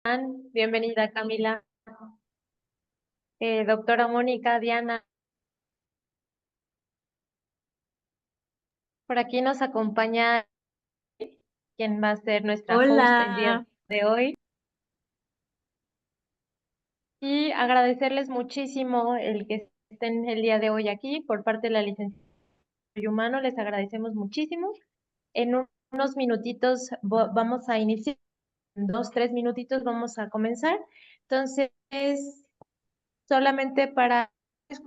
Bienvenida Camila. Doctora Mónica, Diana, por aquí nos acompaña quien va a ser nuestra host el día Hola. de hoy. Y agradecerles muchísimo el que estén el día de hoy aquí por parte de la licenciatura de Humano. Les agradecemos muchísimo. En unos minutitos vamos a iniciar, en 2, 3 minutitos vamos a comenzar. Entonces, solamente para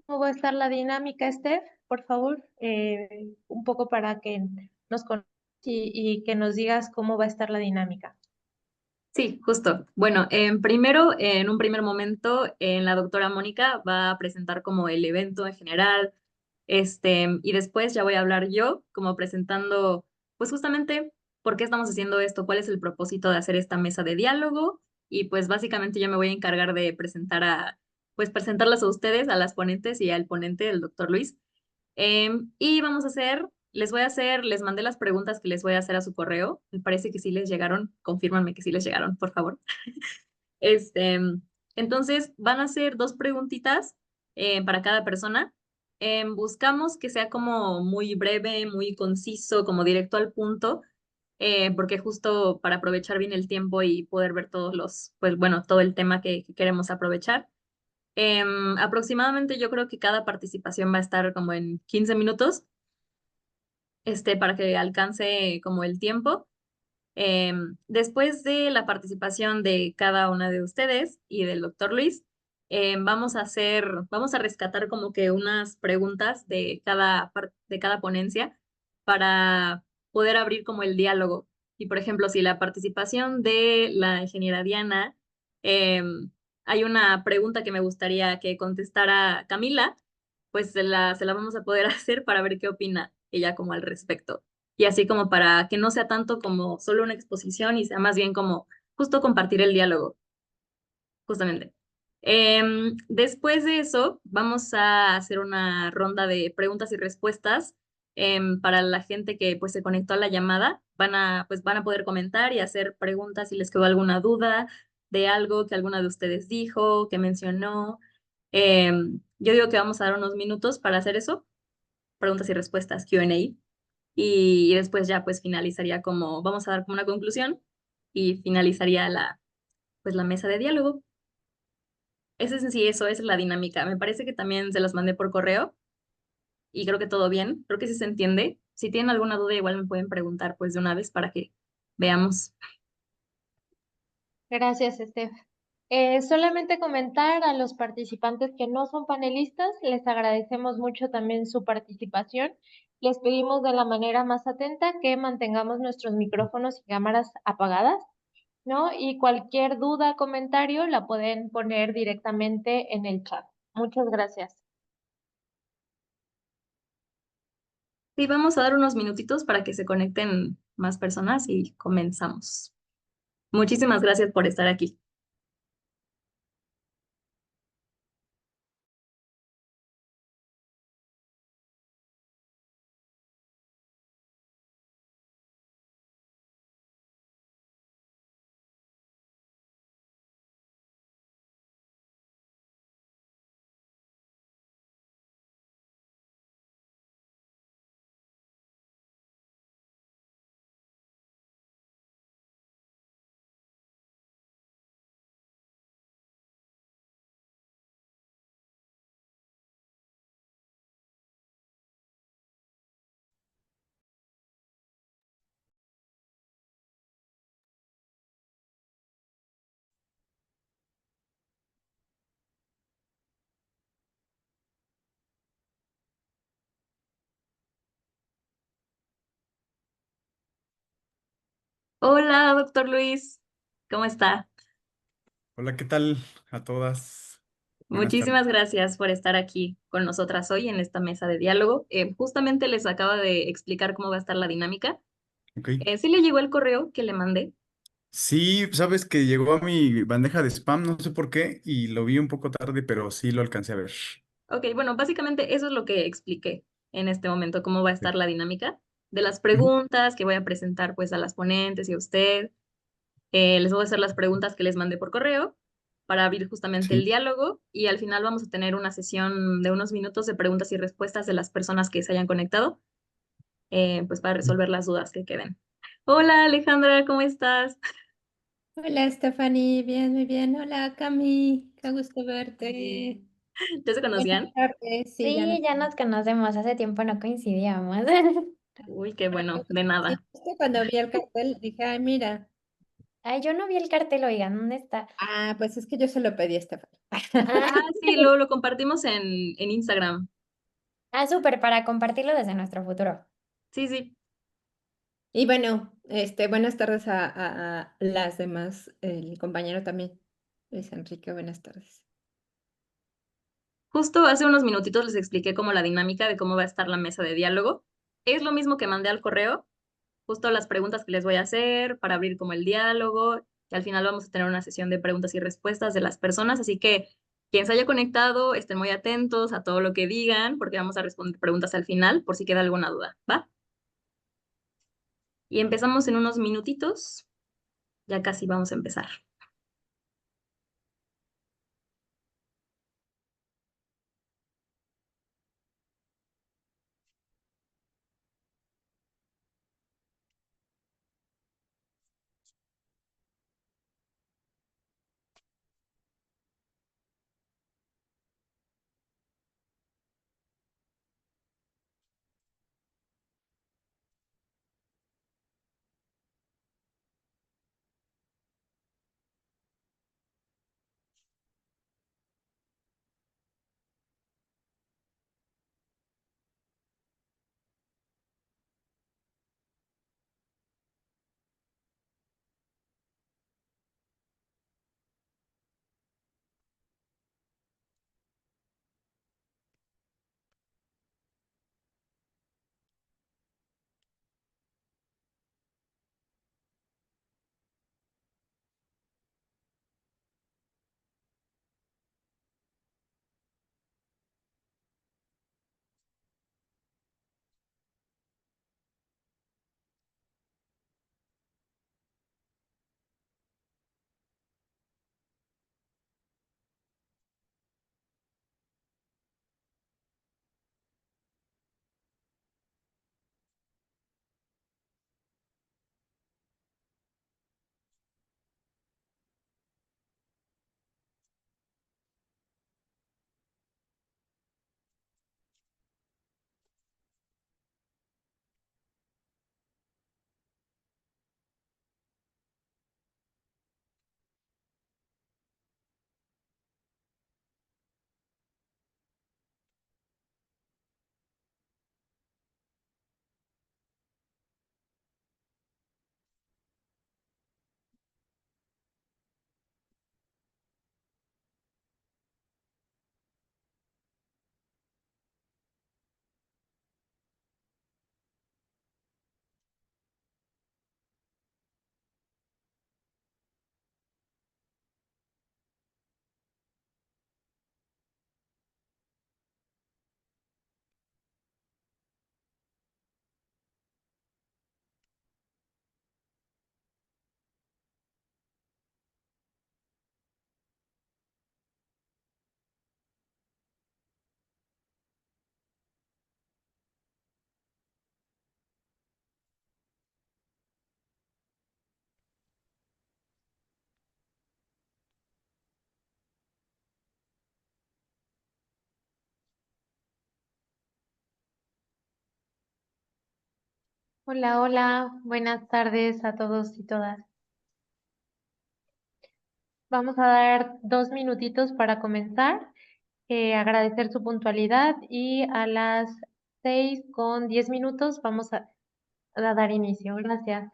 cómo va a estar la dinámica, Steph, por favor, un poco para que nos conozcas y que nos digas cómo va a estar la dinámica. Sí, justo. Bueno, primero, en un primer momento, la doctora Mónica va a presentar como el evento en general, y después ya voy a hablar yo, como presentando, pues justamente por qué estamos haciendo esto, cuál es el propósito de hacer esta mesa de diálogo, y pues básicamente yo me voy a encargar de pues presentarlas a ustedes, a las ponentes y al ponente, el doctor Luis. Y vamos a hacer, les mandé las preguntas que les voy a hacer a su correo. Me parece que sí les llegaron. Confírmanme que sí les llegaron, por favor. Este, entonces, van a ser dos preguntitas para cada persona. Buscamos que sea como muy breve, muy conciso, como directo al punto, porque justo para aprovechar bien el tiempo y poder ver pues bueno, todo el tema que queremos aprovechar. Aproximadamente yo creo que cada participación va a estar como en 15 minutos, para que alcance como el tiempo. Después de la participación de cada una de ustedes y del doctor Luis, vamos a rescatar como que unas preguntas de cada ponencia para poder abrir como el diálogo. Y por ejemplo, si la participación de la ingeniera Diana, hay una pregunta que me gustaría que contestara Camila, pues se la vamos a poder hacer para ver qué opina ella como al respecto. Y así como para que no sea tanto como solo una exposición y sea más bien como justo compartir el diálogo, justamente. Después de eso, vamos a hacer una ronda de preguntas y respuestas para la gente que pues se conectó a la llamada. Pues van a poder comentar y hacer preguntas si les quedó alguna duda de algo que alguna de ustedes dijo, que mencionó. Yo digo que vamos a dar unos minutos para hacer eso, preguntas y respuestas, Q&A. Y después ya pues finalizaría vamos a dar como una conclusión y finalizaría pues la mesa de diálogo. Ese es en sí eso, esa es la dinámica. Me parece que también se las mandé por correo y creo que todo bien, creo que sí se entiende. Si tienen alguna duda igual me pueden preguntar pues de una vez para que veamos. Gracias, Steph. Solamente comentar a los participantes que no son panelistas, les agradecemos mucho también su participación. Les pedimos de la manera más atenta que mantengamos nuestros micrófonos y cámaras apagadas, ¿no? Y cualquier duda, comentario, la pueden poner directamente en el chat. Muchas gracias. Sí, vamos a dar unos minutitos para que se conecten más personas y comenzamos. Muchísimas gracias por estar aquí. Hola, doctor Luis, ¿cómo está? Hola, ¿qué tal a todas? Buenas tardes. Muchísimas gracias por estar aquí con nosotras hoy en esta mesa de diálogo. Justamente les acaba de explicar cómo va a estar la dinámica. Ok. Sí le llegó el correo que le mandé. Sí, sabes que llegó a mi bandeja de spam, no sé por qué, y lo vi un poco tarde, pero sí lo alcancé a ver. Ok, bueno, básicamente eso es lo que expliqué en este momento, cómo va a estar Ok. la dinámica de las Ujú. preguntas que voy a presentar pues a las ponentes y a usted. Les voy a hacer las preguntas que les mandé por correo para abrir justamente el Sí. diálogo y al final vamos a tener una sesión de unos minutos de preguntas y respuestas de las personas que se hayan conectado, pues para resolver las dudas que queden. Hola Alejandra, ¿cómo estás? Hola Stephanie, bien, muy bien. Hola Cami, qué gusto verte. ¿Ya se Buenas conocían? tardes, sí, ya Sí, nos ya nos conocemos, hace tiempo no coincidíamos. Uy, qué bueno, de sí, nada. justo cuando vi el cartel dije, ay, mira, Ay, yo no vi el cartel, oigan, ¿dónde está? pues es que yo se lo pedí a Stephanie. Ah, Ah, sí, lo compartimos en Instagram. súper, para compartirlo desde nuestro futuro. Sí, sí. Y bueno, buenas tardes a las demás, el compañero también, Luis Enrique, buenas tardes. Justo hace unos minutitos les expliqué como la dinámica de cómo va a estar la mesa de diálogo. Es lo mismo que mandé al correo, justo las preguntas que les voy a hacer para abrir como el diálogo, y al final vamos a tener una sesión de preguntas y respuestas de las personas, así que quien se haya conectado, estén muy atentos a todo lo que digan, porque vamos a responder preguntas al final por si queda alguna duda, ¿va? Y empezamos en unos minutitos, ya casi vamos a empezar. Hola, hola, buenas tardes a todos y todas. Vamos a dar 2 minutitos para comenzar, agradecer su puntualidad y a las 6:10 vamos a dar inicio. Gracias.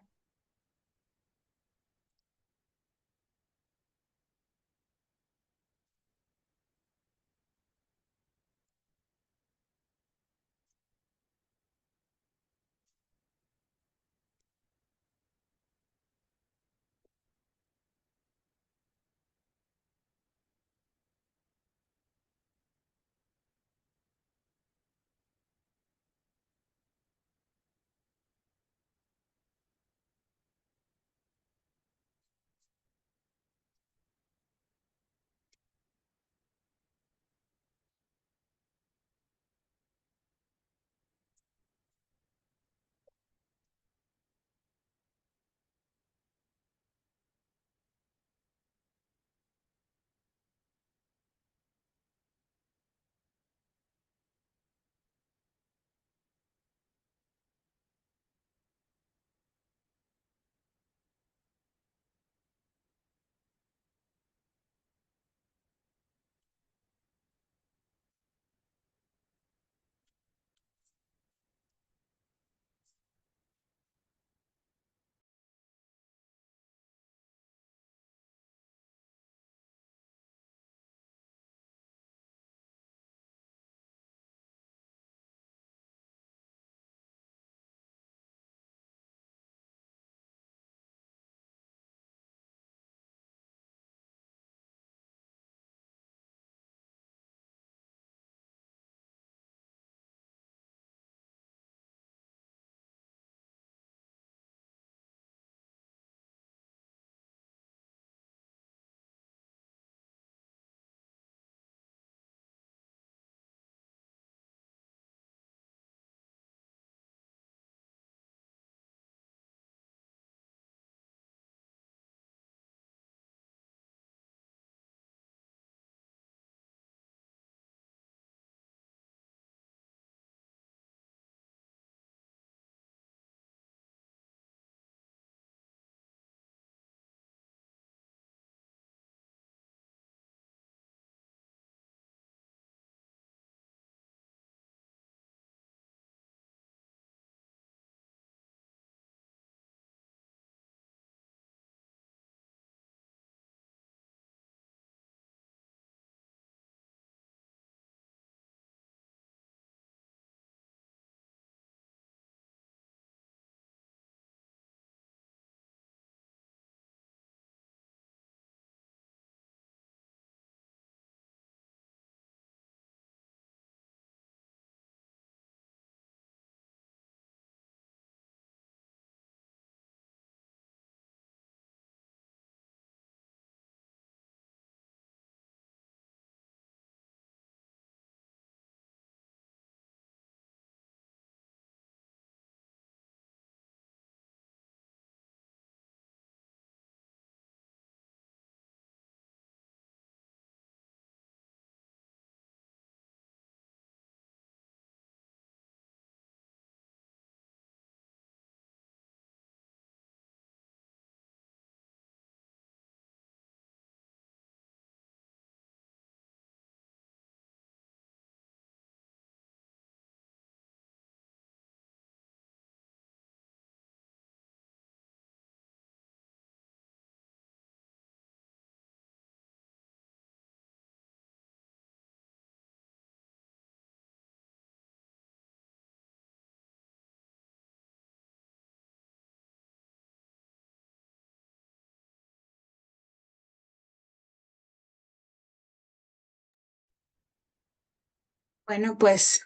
Bueno, pues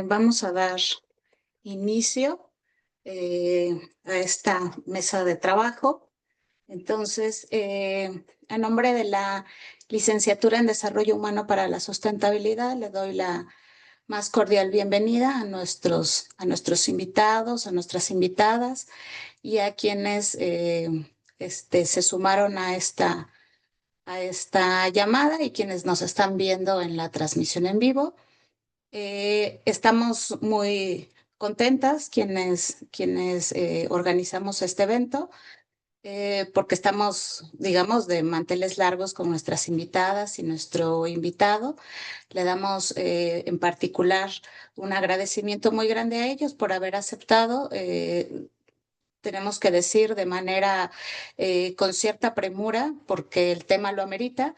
vamos a dar inicio a esta mesa de trabajo. Entonces, a nombre de la Licenciatura en Desarrollo Humano para la Sustentabilidad, le doy la más cordial bienvenida a nuestros invitados, a nuestras invitadas y a quienes se sumaron a esta llamada y quienes nos están viendo en la transmisión en vivo. Estamos muy contentas quienes organizamos este evento, porque estamos, digamos, de manteles largos con nuestras invitadas y nuestro invitado. Le damos en particular un agradecimiento muy grande a ellos por haber aceptado. Tenemos que decir de manera con cierta premura, porque el tema lo amerita.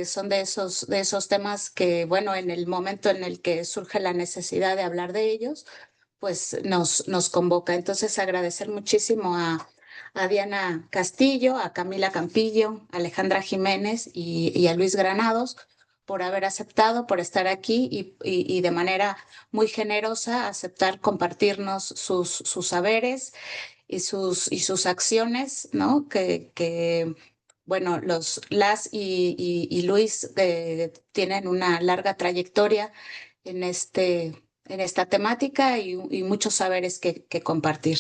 Son de esos temas que, bueno, en el momento en el que surge la necesidad de hablar de ellos, pues nos convoca. Entonces, agradecer muchísimo a Diana Castillo, a Camila Campillo, a Alejandra Jiménez y a Luis Granados por haber aceptado, por estar aquí y de manera muy generosa aceptar compartirnos sus saberes y sus acciones, ¿no? Bueno, las y Luis tienen una larga trayectoria en esta temática y muchos saberes que compartir.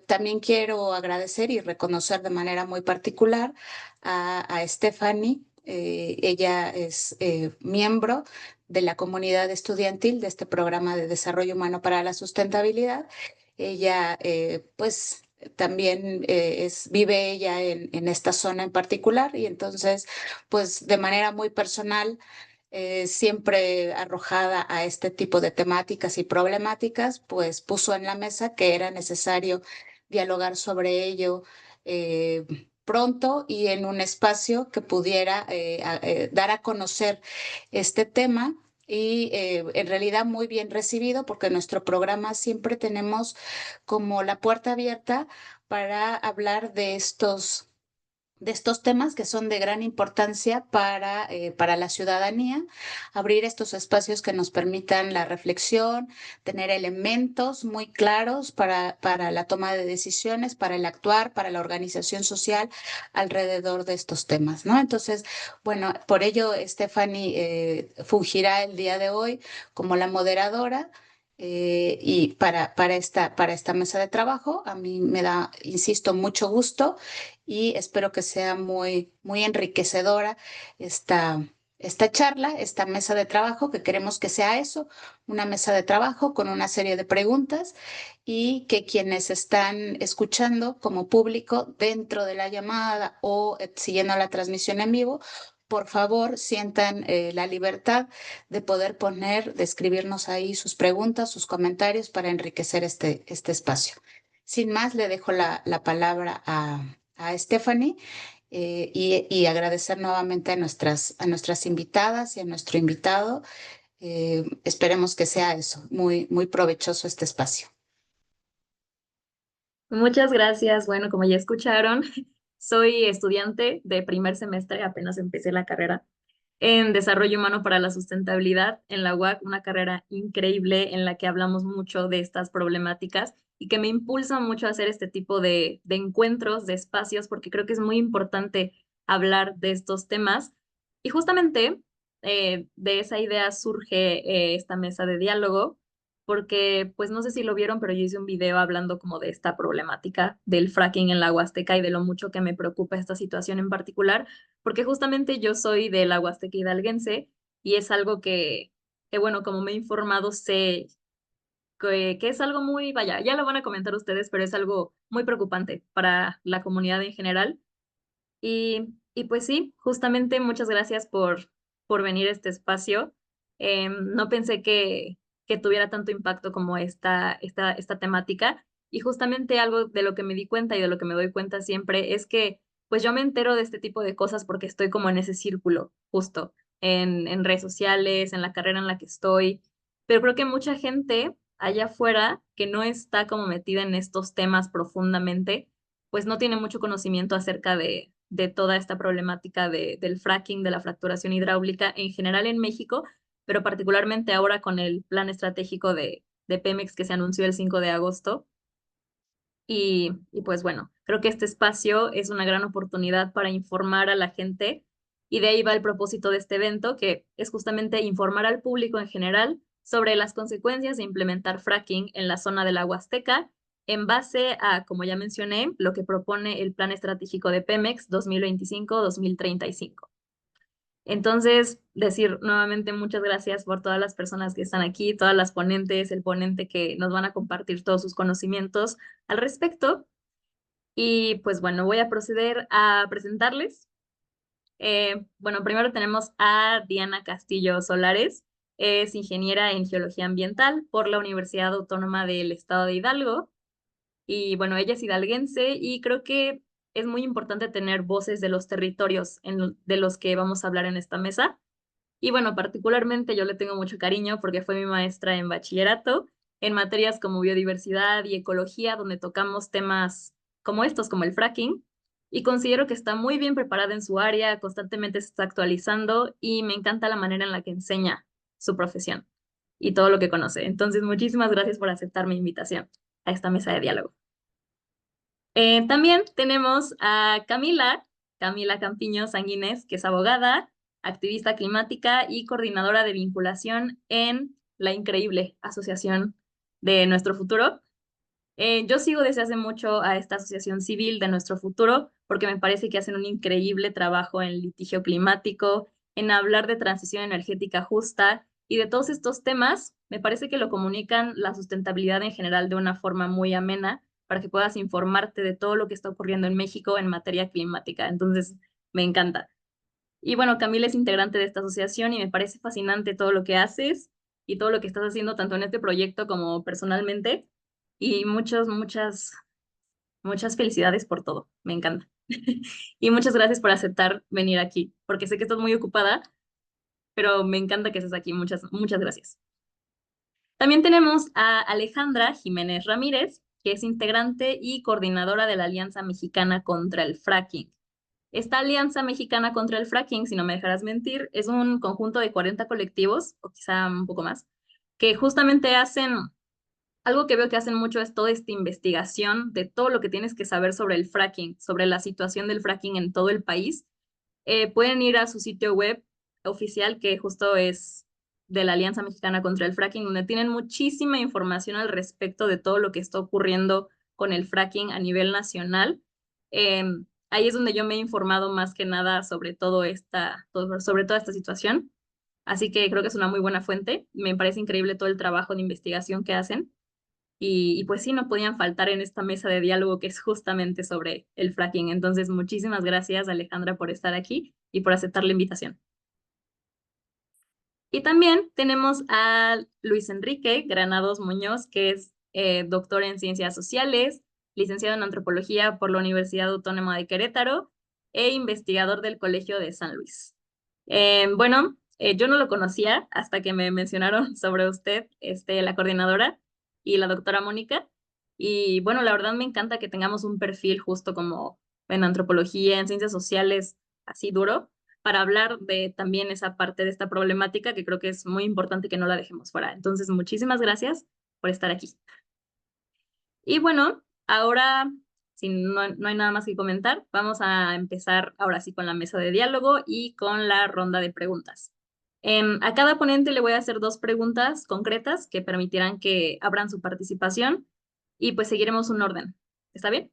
También quiero agradecer y reconocer de manera muy particular a Stephanie. Ella es miembro de la comunidad estudiantil de este programa de desarrollo humano para la sustentabilidad. Ella, pues, también vive ella en esta zona en particular y entonces, pues, de manera muy personal, siempre arrojada a este tipo de temáticas y problemáticas, pues puso en la mesa que era necesario dialogar sobre ello pronto y en un espacio que pudiera dar a conocer este tema. Y en realidad muy bien recibido porque en nuestro programa siempre tenemos como la puerta abierta para hablar de estos temas que son de gran importancia para la ciudadanía, abrir estos espacios que nos permitan la reflexión, tener elementos muy claros para la toma de decisiones, para el actuar, para la organización social alrededor de estos temas, ¿no? Entonces, bueno, por ello, Stephanie fungirá el día de hoy como la moderadora. Y para esta mesa de trabajo, a mí me da, insisto, mucho gusto y espero que sea muy, muy enriquecedora esta charla, esta mesa de trabajo, que queremos que sea eso, una mesa de trabajo con una serie de preguntas y que quienes están escuchando como público dentro de la llamada o siguiendo la transmisión en vivo, por favor, sientan la libertad de poder de escribirnos ahí sus preguntas, sus comentarios para enriquecer este espacio. Sin más, le dejo la palabra a Stephanie y agradecer nuevamente a nuestras invitadas y a nuestro invitado. Esperemos que sea eso, muy, muy provechoso este espacio. Muchas gracias. Bueno, como ya escucharon, soy estudiante de primer semestre, apenas empecé la carrera en Desarrollo Humano para la Sustentabilidad en la UAC, una carrera increíble en la que hablamos mucho de estas problemáticas y que me impulsa mucho a hacer este tipo de encuentros, de espacios, porque creo que es muy importante hablar de estos temas. Y justamente de esa idea surge esta mesa de diálogo, porque pues no sé si lo vieron, pero yo hice un video hablando como de esta problemática del fracking en la Huasteca y de lo mucho que me preocupa esta situación en particular porque justamente yo soy de la Huasteca hidalguense y es algo bueno, como me he informado, sé que es algo muy, vaya, ya lo van a comentar ustedes, pero es algo muy preocupante para la comunidad en general. Y pues sí, justamente muchas gracias por venir a este espacio. No pensé que tuviera tanto impacto como esta temática. Y justamente algo de lo que me di cuenta y de lo que me doy cuenta siempre es que pues yo me entero de este tipo de cosas porque estoy como en ese círculo, justo, en redes sociales, en la carrera en la que estoy. Pero creo que mucha gente allá afuera que no está como metida en estos temas profundamente, pues no tiene mucho conocimiento acerca de toda esta problemática del fracking, de la fracturación hidráulica en general en México, pero particularmente ahora con el plan estratégico de Pemex que se anunció el 5 de agosto. Y pues bueno, creo que este espacio es una gran oportunidad para informar a la gente y de ahí va el propósito de este evento, que es justamente informar al público en general sobre las consecuencias de implementar fracking en la zona de la Huasteca en base a, como ya mencioné, lo que propone el Plan Estratégico de Pemex 2025-2035. Entonces, decir nuevamente muchas gracias por todas las personas que están aquí, todas las ponentes, el ponente que nos van a compartir todos sus conocimientos al respecto. Y pues bueno, voy a proceder a presentarles. Bueno, primero tenemos a Diana Castillo Solares. Es ingeniera en geología ambiental por la Universidad Autónoma del Estado de Hidalgo. Y bueno, ella es hidalguense y creo que es muy importante tener voces de los territorios de los que vamos a hablar en esta mesa. Y bueno, particularmente yo le tengo mucho cariño porque fue mi maestra en bachillerato, en materias como biodiversidad y ecología, donde tocamos temas como estos, como el fracking. Y considero que está muy bien preparada en su área, constantemente se está actualizando y me encanta la manera en la que enseña su profesión y todo lo que conoce. Entonces, muchísimas gracias por aceptar mi invitación a esta mesa de diálogo. También tenemos a Camila Campiño Sanguínez, que es abogada, activista climática y coordinadora de vinculación en la increíble Asociación de Nuestro Futuro. Yo sigo desde hace mucho a esta asociación civil de Nuestro Futuro porque me parece que hacen un increíble trabajo en litigio climático, en hablar de transición energética justa y de todos estos temas. Me parece que lo comunican la sustentabilidad en general de una forma muy amena para que puedas informarte de todo lo que está ocurriendo en México en materia climática. Entonces, me encanta. Y bueno, Camila es integrante de esta asociación y me parece fascinante todo lo que haces y todo lo que estás haciendo tanto en este proyecto como personalmente. Y muchas felicidades por todo. Me encanta. Y muchas gracias por aceptar venir aquí, porque sé que estás muy ocupada, pero me encanta que estés aquí. Muchas gracias. También tenemos a Alejandra Jiménez Ramírez, que es integrante y coordinadora de la Alianza Mexicana contra el Fracking. Esta Alianza Mexicana contra el Fracking, si no me dejarás mentir, es un conjunto de 40 colectivos, o quizá un poco más, que justamente hacen, algo que veo que hacen mucho es toda esta investigación de todo lo que tienes que saber sobre el fracking, sobre la situación del fracking en todo el país. Pueden ir a su sitio web oficial, que justo es de la Alianza Mexicana contra el Fracking, donde tienen muchísima información al respecto de todo lo que está ocurriendo con el fracking a nivel nacional. Ahí es donde yo me he informado más que nada sobre sobre toda esta situación. Así que creo que es una muy buena fuente. Me parece increíble todo el trabajo de investigación que hacen. Y pues sí, no podían faltar en esta mesa de diálogo que es justamente sobre el fracking. Entonces, muchísimas gracias, Alejandra, por estar aquí y por aceptar la invitación. Y también tenemos a Luis Enrique Granados Muñoz, que es doctor en Ciencias Sociales, licenciado en Antropología por la Universidad Autónoma de Querétaro e investigador del Colegio de San Luis. Yo no lo conocía hasta que me mencionaron sobre usted, la coordinadora y la doctora Mónica. Y bueno, la verdad me encanta que tengamos un perfil justo como en antropología, en ciencias sociales, así duro para hablar de también esa parte de esta problemática que creo que es muy importante que no la dejemos fuera. Entonces, muchísimas gracias por estar aquí. Y bueno, ahora, si no hay nada más que comentar, vamos a empezar ahora sí con la mesa de diálogo y con la ronda de preguntas. A cada ponente le voy a hacer 2 preguntas concretas que permitirán que abran su participación y pues seguiremos un orden. ¿Está bien?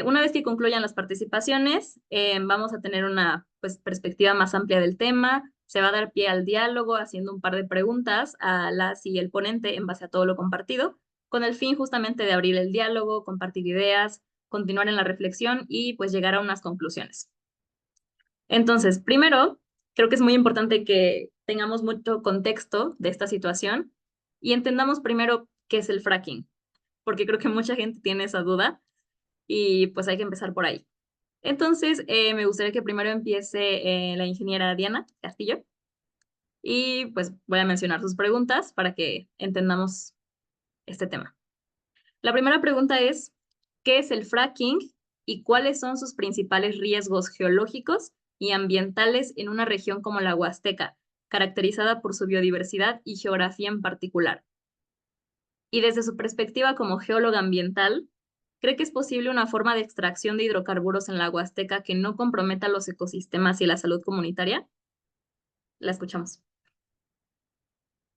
Una vez que concluyan las participaciones, vamos a tener una perspectiva más amplia del tema. Se va a dar pie al diálogo haciendo un par de preguntas a las y el ponente en base a todo lo compartido, con el fin justamente de abrir el diálogo, compartir ideas, continuar en la reflexión y pues llegar a unas conclusiones. Entonces, primero, creo que es muy importante que tengamos mucho contexto de esta situación y entendamos primero qué es el fracking, porque creo que mucha gente tiene esa duda. Y pues hay que empezar por ahí. Entonces, me gustaría que primero empiece la ingeniera Diana Castillo y pues voy a mencionar sus preguntas para que entendamos este tema. La primera pregunta es, ¿qué es el fracking y cuáles son sus principales riesgos geológicos y ambientales en una región como la Huasteca, caracterizada por su biodiversidad y geografía en particular. Y desde su perspectiva como geóloga ambiental, ¿cree que es posible una forma de extracción de hidrocarburos en la Huasteca que no comprometa los ecosistemas y la salud comunitaria? La escuchamos.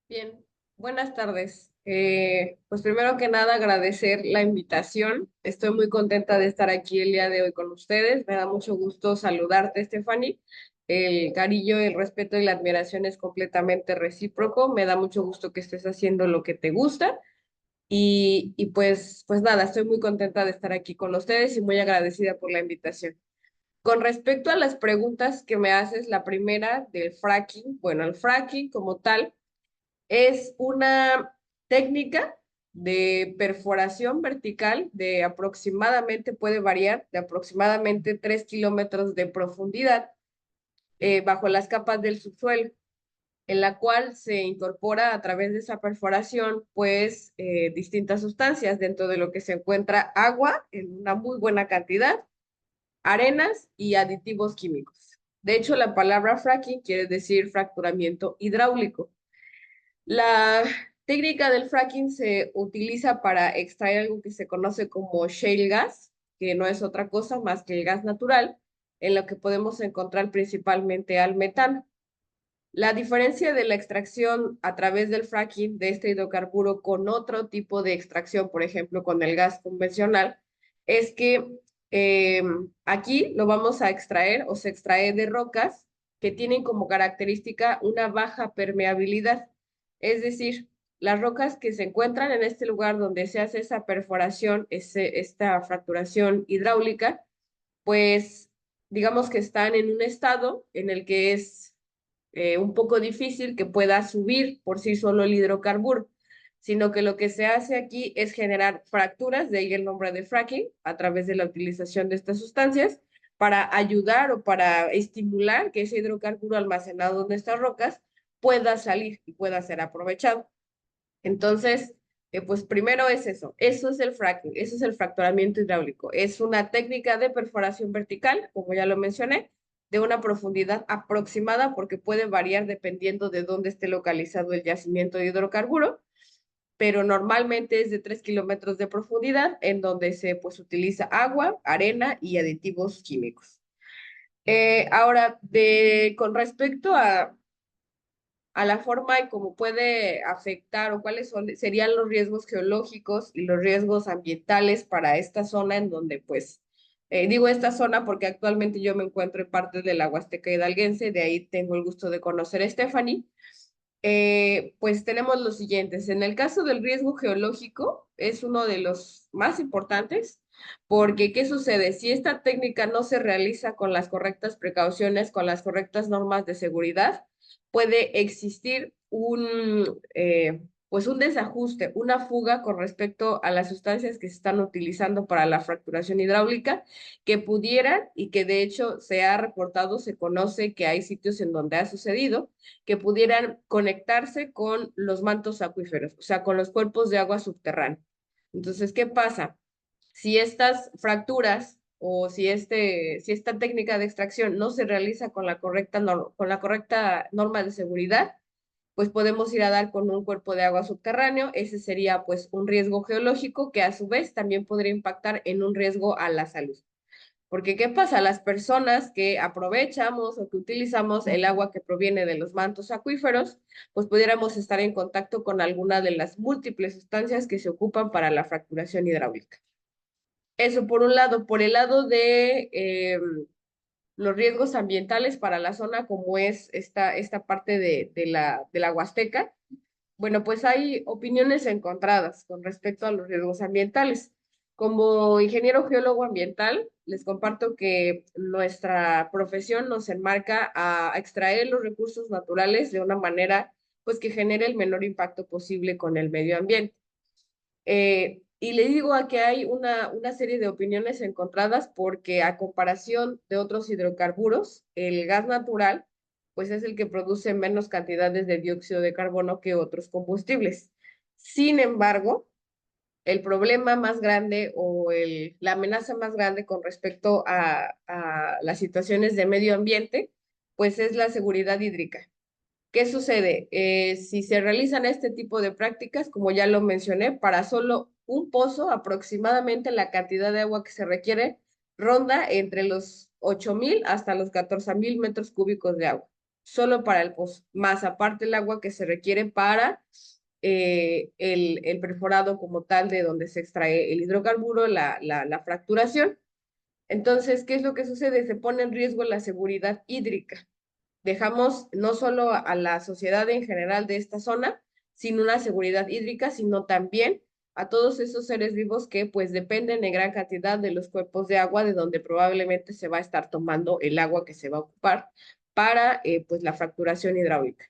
Bien, buenas tardes. Pues primero que nada agradecer la invitación. Estoy muy contenta de estar aquí el día de hoy con ustedes. Me da mucho gusto saludarte, Stephanie. El cariño, el respeto y la admiración es completamente recíproco. Me da mucho gusto que estés haciendo lo que te gusta. Y pues nada, estoy muy contenta de estar aquí con ustedes y muy agradecida por la invitación. Con respecto a las preguntas que me haces, la primera del fracking, bueno, el fracking como tal es una técnica de perforación vertical de aproximadamente, puede variar, de aproximadamente 3 kilómetros de profundidad bajo las capas del subsuelo, en la cual se incorpora a través de esa perforación, pues, distintas sustancias, dentro de lo que se encuentra agua en una muy buena cantidad, arenas y aditivos químicos. De hecho, la palabra fracking quiere decir fracturamiento hidráulico. La técnica del fracking se utiliza para extraer algo que se conoce como shale gas, que no es otra cosa más que el gas natural, en lo que podemos encontrar principalmente al metano. La diferencia de la extracción a través del fracking de este hidrocarburo con otro tipo de extracción, por ejemplo, con el gas convencional, es que aquí lo vamos a extraer o se extrae de rocas que tienen como característica una baja permeabilidad. Es decir, las rocas que se encuentran en este lugar donde se hace esa perforación, esta fracturación hidráulica, pues digamos que están en un estado en el que es un poco difícil que pueda subir por sí solo el hidrocarburo, sino que lo que se hace aquí es generar fracturas, de ahí el nombre de fracking, a través de la utilización de estas sustancias, para ayudar o para estimular que ese hidrocarburo almacenado en estas rocas pueda salir y pueda ser aprovechado. Entonces, pues primero es eso es el fracking, eso es el fracturamiento hidráulico. Es una técnica de perforación vertical, como ya lo mencioné, de una profundidad aproximada porque puede variar dependiendo de dónde esté localizado el yacimiento de hidrocarburo, pero normalmente es de 3 kilómetros de profundidad en donde se pues utiliza agua, arena y aditivos químicos. Ahora, con respecto a la forma en cómo puede afectar o cuáles serían los riesgos geológicos y los riesgos ambientales para esta zona en donde, pues, digo esta zona porque actualmente yo me encuentro en parte de la Huasteca Hidalguense, de ahí tengo el gusto de conocer a Stephanie. Pues tenemos los siguientes. En el caso del riesgo geológico, es uno de los más importantes, porque ¿qué sucede? Si esta técnica no se realiza con las correctas precauciones, con las correctas normas de seguridad, puede existir pues un desajuste, una fuga con respecto a las sustancias que se están utilizando para la fracturación hidráulica, que pudieran, y que de hecho se ha reportado, se conoce que hay sitios en donde ha sucedido, que pudieran conectarse con los mantos acuíferos, o sea, con los cuerpos de agua subterránea. Entonces, ¿qué pasa? Si estas fracturas o si esta técnica de extracción no se realiza con la correcta norma de seguridad, pues podemos ir a dar con un cuerpo de agua subterráneo. Ese sería pues un riesgo geológico que a su vez también podría impactar en un riesgo a la salud. Porque ¿qué pasa? Las personas que aprovechamos o que utilizamos el agua que proviene de los mantos acuíferos, pues pudiéramos estar en contacto con alguna de las múltiples sustancias que se ocupan para la fracturación hidráulica. Eso por un lado. Por el lado de los riesgos ambientales para la zona, como es esta parte de la Huasteca, bueno, pues hay opiniones encontradas con respecto a los riesgos ambientales. Como ingeniero geólogo ambiental, les comparto que nuestra profesión nos enmarca a extraer los recursos naturales de una manera pues que genere el menor impacto posible con el medio ambiente. Y le digo a que hay una serie de opiniones encontradas porque a comparación de otros hidrocarburos, el gas natural pues es el que produce menos cantidades de dióxido de carbono que otros combustibles. Sin embargo, el problema más grande o la amenaza más grande con respecto a las situaciones de medio ambiente, pues es la seguridad hídrica. ¿Qué sucede? Si se realizan este tipo de prácticas, como ya lo mencioné, para solo un pozo, aproximadamente la cantidad de agua que se requiere ronda entre los 8,000 hasta los 14,000 metros cúbicos de agua, solo para el pozo, más aparte el agua que se requiere para el perforado como tal de donde se extrae el hidrocarburo, la fracturación. Entonces, ¿qué es lo que sucede? Se pone en riesgo la seguridad hídrica. Dejamos no solo a la sociedad en general de esta zona sin una seguridad hídrica, sino también a todos esos seres vivos que pues dependen en gran cantidad de los cuerpos de agua de donde probablemente se va a estar tomando el agua que se va a ocupar para pues la fracturación hidráulica.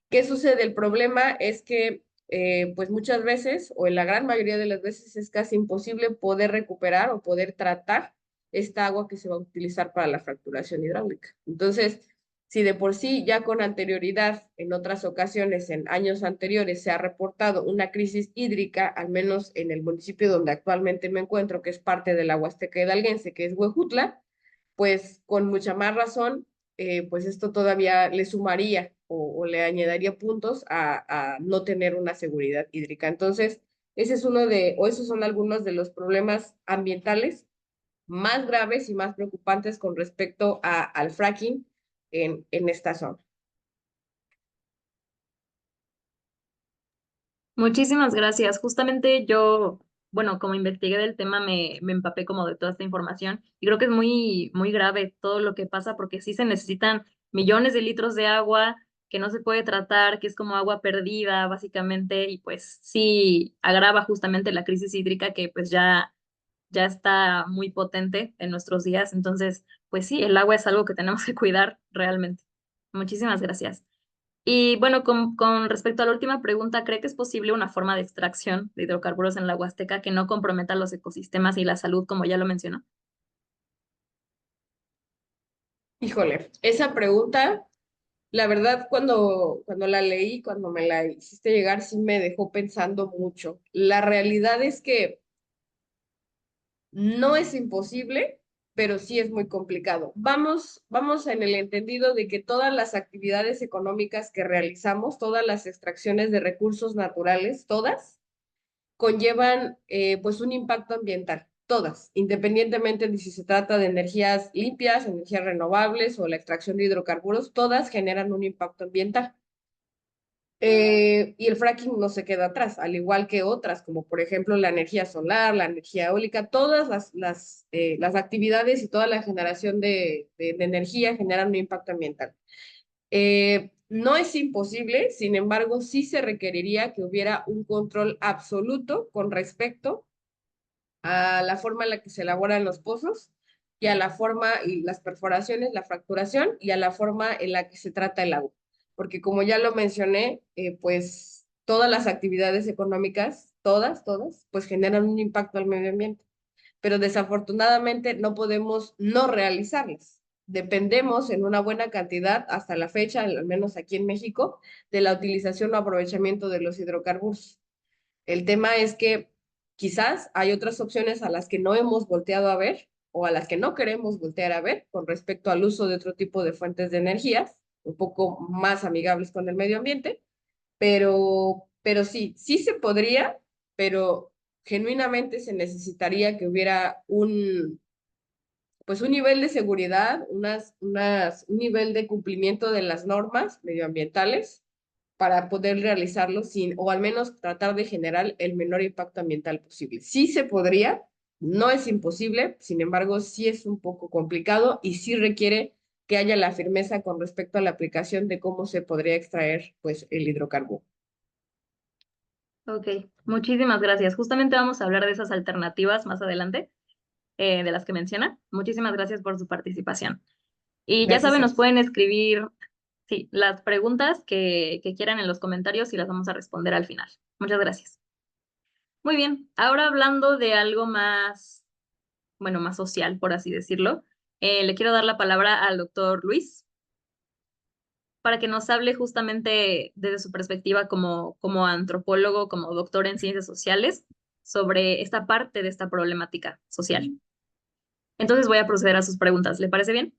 ¿Qué sucede? El problema es que pues muchas veces, o en la gran mayoría de las veces, es casi imposible poder recuperar o poder tratar esta agua que se va a utilizar para la fracturación hidráulica. Entonces, si de por sí ya con anterioridad, en otras ocasiones, en años anteriores, se ha reportado una crisis hídrica, al menos en el municipio donde actualmente me encuentro, que es parte de la Huasteca Hidalguense, que es Huejutla, pues con mucha más razón, pues esto todavía le sumaría o le añadiría puntos a no tener una seguridad hídrica. Entonces, ese es o esos son algunos de los problemas ambientales más graves y más preocupantes con respecto al fracking en esta zona. Muchísimas gracias. Justamente yo, bueno, como investigué del tema, me empapé como de toda esta información y creo que es muy, muy grave todo lo que pasa porque sí se necesitan millones de litros de agua que no se puede tratar, que es como agua perdida, básicamente, y pues sí agrava justamente la crisis hídrica que pues ya está muy potente en nuestros días. Entonces, pues sí, el agua es algo que tenemos que cuidar realmente. Muchísimas gracias. Y bueno, con respecto a la última pregunta, ¿cree que es posible una forma de extracción de hidrocarburos en la Huasteca que no comprometa los ecosistemas y la salud, como ya lo mencionó? Híjole, esa pregunta, la verdad, cuando la leí, cuando me la hiciste llegar, sí me dejó pensando mucho. La realidad es que no es imposible, pero sí es muy complicado. Vamos en el entendido de que todas las actividades económicas que realizamos, todas las extracciones de recursos naturales, todas, conllevan pues un impacto ambiental, todas, independientemente de si se trata de energías limpias, energías renovables o la extracción de hidrocarburos, todas generan un impacto ambiental. Y el fracking no se queda atrás, al igual que otras, como por ejemplo la energía solar, la energía eólica, todas las actividades y toda la generación de energía generan un impacto ambiental. No es imposible, sin embargo, sí se requeriría que hubiera un control absoluto con respecto a la forma en la que se elaboran los pozos y a la forma y las perforaciones, la fracturación y a la forma en la que se trata el agua. Porque como ya lo mencioné, pues todas las actividades económicas, todas, pues generan un impacto al medio ambiente. Pero desafortunadamente no podemos no realizarlas. Dependemos en una buena cantidad, hasta la fecha, al menos aquí en México, de la utilización o aprovechamiento de los hidrocarburos. El tema es que quizás hay otras opciones a las que no hemos volteado a ver o a las que no queremos voltear a ver con respecto al uso de otro tipo de fuentes de energías, un poco más amigables con el medio ambiente, pero sí, sí se podría, pero genuinamente se necesitaría que hubiera pues un nivel de seguridad, un nivel de cumplimiento de las normas medioambientales para poder realizarlo sin, o al menos tratar de generar el menor impacto ambiental posible. Sí se podría, no es imposible, sin embargo, sí es un poco complicado y sí requiere que haya la firmeza con respecto a la aplicación de cómo se podría extraer, pues, el hidrocarburo. Ok, muchísimas gracias. Justamente vamos a hablar de esas alternativas más adelante, de las que menciona. Muchísimas gracias por su participación. Y ya Gracias saben, a nos ti. pueden escribir, sí, las preguntas que quieran en los comentarios y las vamos a responder al final. Muchas gracias. Muy bien, ahora hablando de algo más, bueno, más social, por así decirlo, le quiero dar la palabra al doctor Luis para que nos hable justamente desde su perspectiva como antropólogo, como doctor en ciencias sociales, sobre esta parte de esta problemática social. Entonces voy a proceder a sus preguntas. ¿Le parece bien?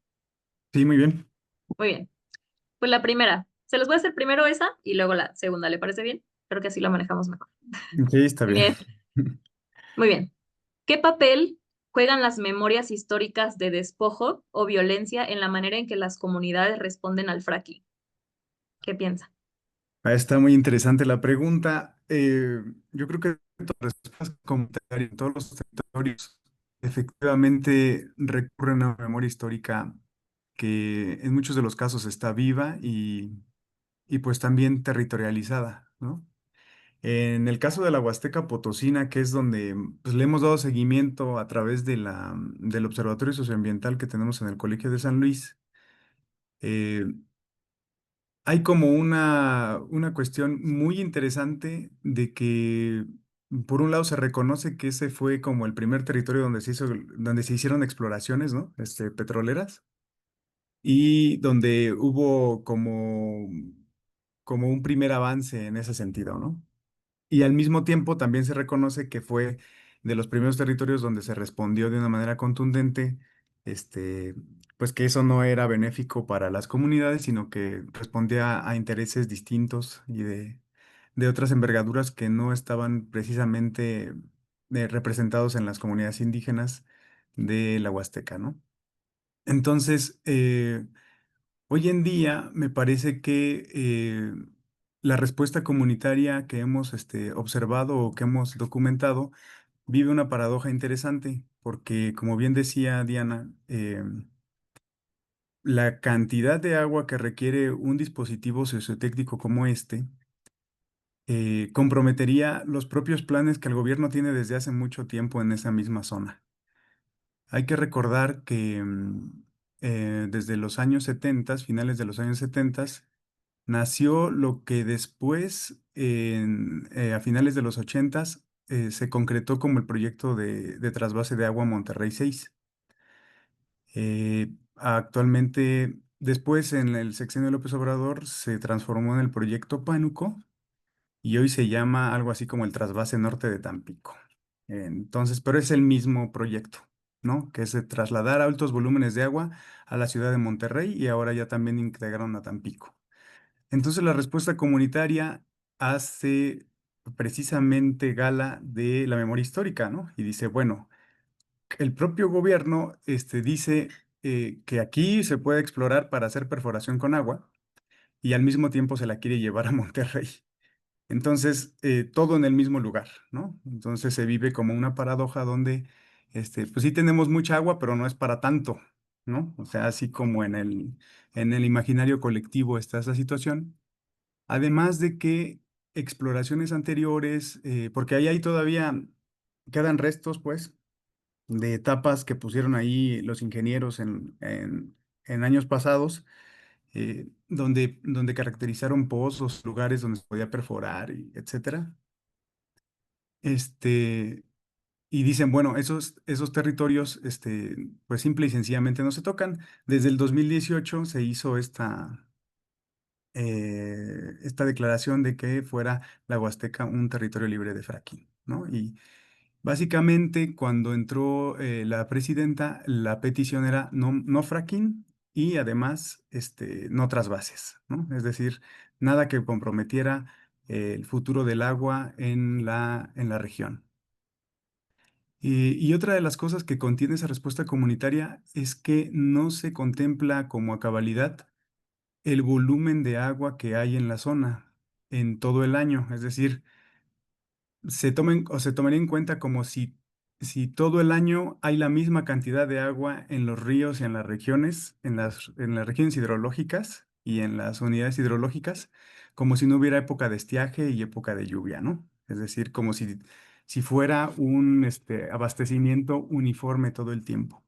Sí, muy bien. Muy bien. Pues la primera, se los voy a hacer primero esa y luego la segunda. ¿Le parece bien? Creo que así lo manejamos mejor. Sí, está Muy bien. bien. Muy bien. ¿Qué papel juegan las memorias históricas de despojo o violencia en la manera en que las comunidades responden al fracking? ¿Qué piensa? Está muy interesante la pregunta. Yo creo que las respuestas comunitarias en todos los territorios efectivamente recurren a una memoria histórica que en muchos de los casos está viva y pues también territorializada, ¿no? En el caso de la Huasteca Potosina, que es donde pues, le hemos dado seguimiento a través de del Observatorio Socioambiental que tenemos en el Colegio de San Luis, eh, hay como una cuestión muy interesante de que, por un lado, se reconoce que ese fue como el primer territorio donde se hicieron exploraciones, ¿no? Petroleras, y donde hubo como un primer avance en ese sentido, ¿no? Y al mismo tiempo también se reconoce que fue de los primeros territorios donde se respondió de una manera contundente, este, pues que eso no era benéfico para las comunidades, sino que respondía a intereses distintos y de otras envergaduras que no estaban precisamente representados en las comunidades indígenas de la Huasteca, ¿no? Entonces, hoy en día me parece que la respuesta comunitaria que hemos observado o que hemos documentado vive una paradoja interesante, porque como bien decía Diana, la cantidad de agua que requiere un dispositivo sociotécnico como comprometería los propios planes que el gobierno tiene desde hace mucho tiempo en esa misma zona. Hay que recordar que desde los años 70, finales de los años 70, nació lo que después, a finales de los 80, se concretó como el proyecto de trasvase de agua Monterrey 6. Actualmente, después en el sexenio de López Obrador, se transformó en el proyecto Pánuco y hoy se llama algo así como el trasvase norte de Tampico. Entonces, pero es el mismo proyecto, ¿no? Que es de trasladar altos volúmenes de agua a la ciudad de Monterrey y ahora ya también integraron a Tampico. Entonces la respuesta comunitaria hace precisamente gala de la memoria histórica, ¿no? Y dice, bueno, el propio gobierno dice que aquí se puede explorar para hacer perforación con agua y al mismo tiempo se la quiere llevar a Monterrey. Entonces, todo en el mismo lugar, ¿no? Entonces se vive como una paradoja donde, pues sí tenemos mucha agua, pero no es para tanto, ¿no? O sea, así como en el imaginario colectivo está esa situación. Además de que exploraciones anteriores, porque ahí todavía quedan restos, pues, de etapas que pusieron ahí los ingenieros en años pasados, donde caracterizaron pozos, lugares donde se podía perforar, etcétera. Este, y dicen, bueno, esos territorios, pues simple y sencillamente no se tocan. Desde el 2018 se hizo esta declaración de que fuera la Huasteca un territorio libre de fracking, ¿no? Y básicamente cuando entró la presidenta, la petición era no fracking y además no trasvases, ¿no? Es decir, nada que comprometiera el futuro del agua en la región. Y otra de las cosas que contiene esa respuesta comunitaria es que no se contempla como a cabalidad el volumen de agua que hay en la zona en todo el año. Es decir, se tomaría en cuenta como si todo el año hay la misma cantidad de agua en los ríos y en las regiones, en las regiones hidrológicas y en las unidades hidrológicas, como si no hubiera época de estiaje y época de lluvia, ¿no? Es decir, como si fuera un abastecimiento uniforme todo el tiempo.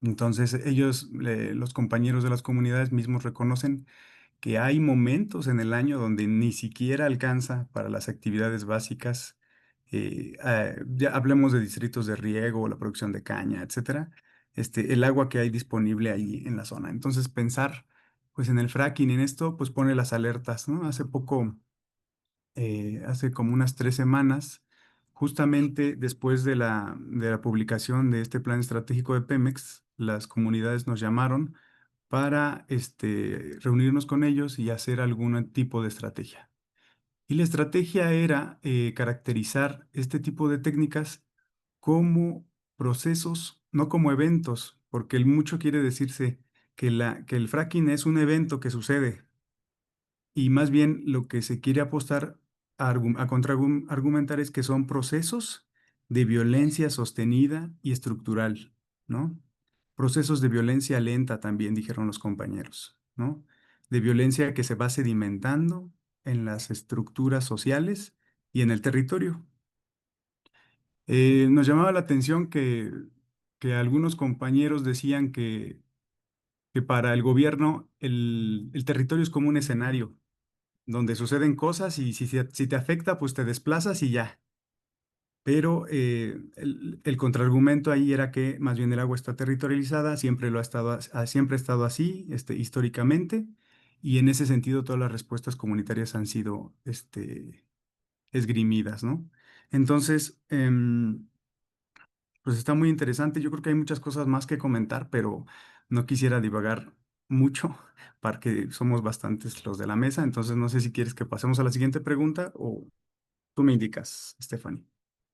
Entonces, ellos, los compañeros de las comunidades mismos reconocen que hay momentos en el año donde ni siquiera alcanza para las actividades básicas. Ya hablemos de distritos de riego, la producción de caña, etcétera. El agua que hay disponible ahí en la zona. Entonces, pensar pues en el fracking y en esto, pues pone las alertas, ¿no? Hace poco, hace como unas 3 semanas, justamente después de la publicación de este plan estratégico de Pemex, las comunidades nos llamaron para reunirnos con ellos y hacer algún tipo de estrategia. Y la estrategia era caracterizar este tipo de técnicas como procesos, no como eventos, porque el mucho quiere decirse que el fracking es un evento que sucede, y más bien lo que se quiere apostar a contraargumentar es que son procesos de violencia sostenida y estructural, ¿no? Procesos de violencia lenta también, dijeron los compañeros, ¿no? De violencia que se va sedimentando en las estructuras sociales y en el territorio. Nos llamaba la atención que algunos compañeros decían que para el gobierno el territorio es como un escenario donde suceden cosas y si te afecta, pues te desplazas y ya. Pero el contraargumento ahí era que más bien el agua está territorializada, siempre lo ha estado, siempre ha estado así, históricamente, y en ese sentido todas las respuestas comunitarias han sido esgrimidas, ¿no? Entonces, pues está muy interesante. Yo creo que hay muchas cosas más que comentar, pero no quisiera divagar mucho, porque somos bastantes los de la mesa. Entonces, no sé si quieres que pasemos a la siguiente pregunta o tú me indicas, Stephanie.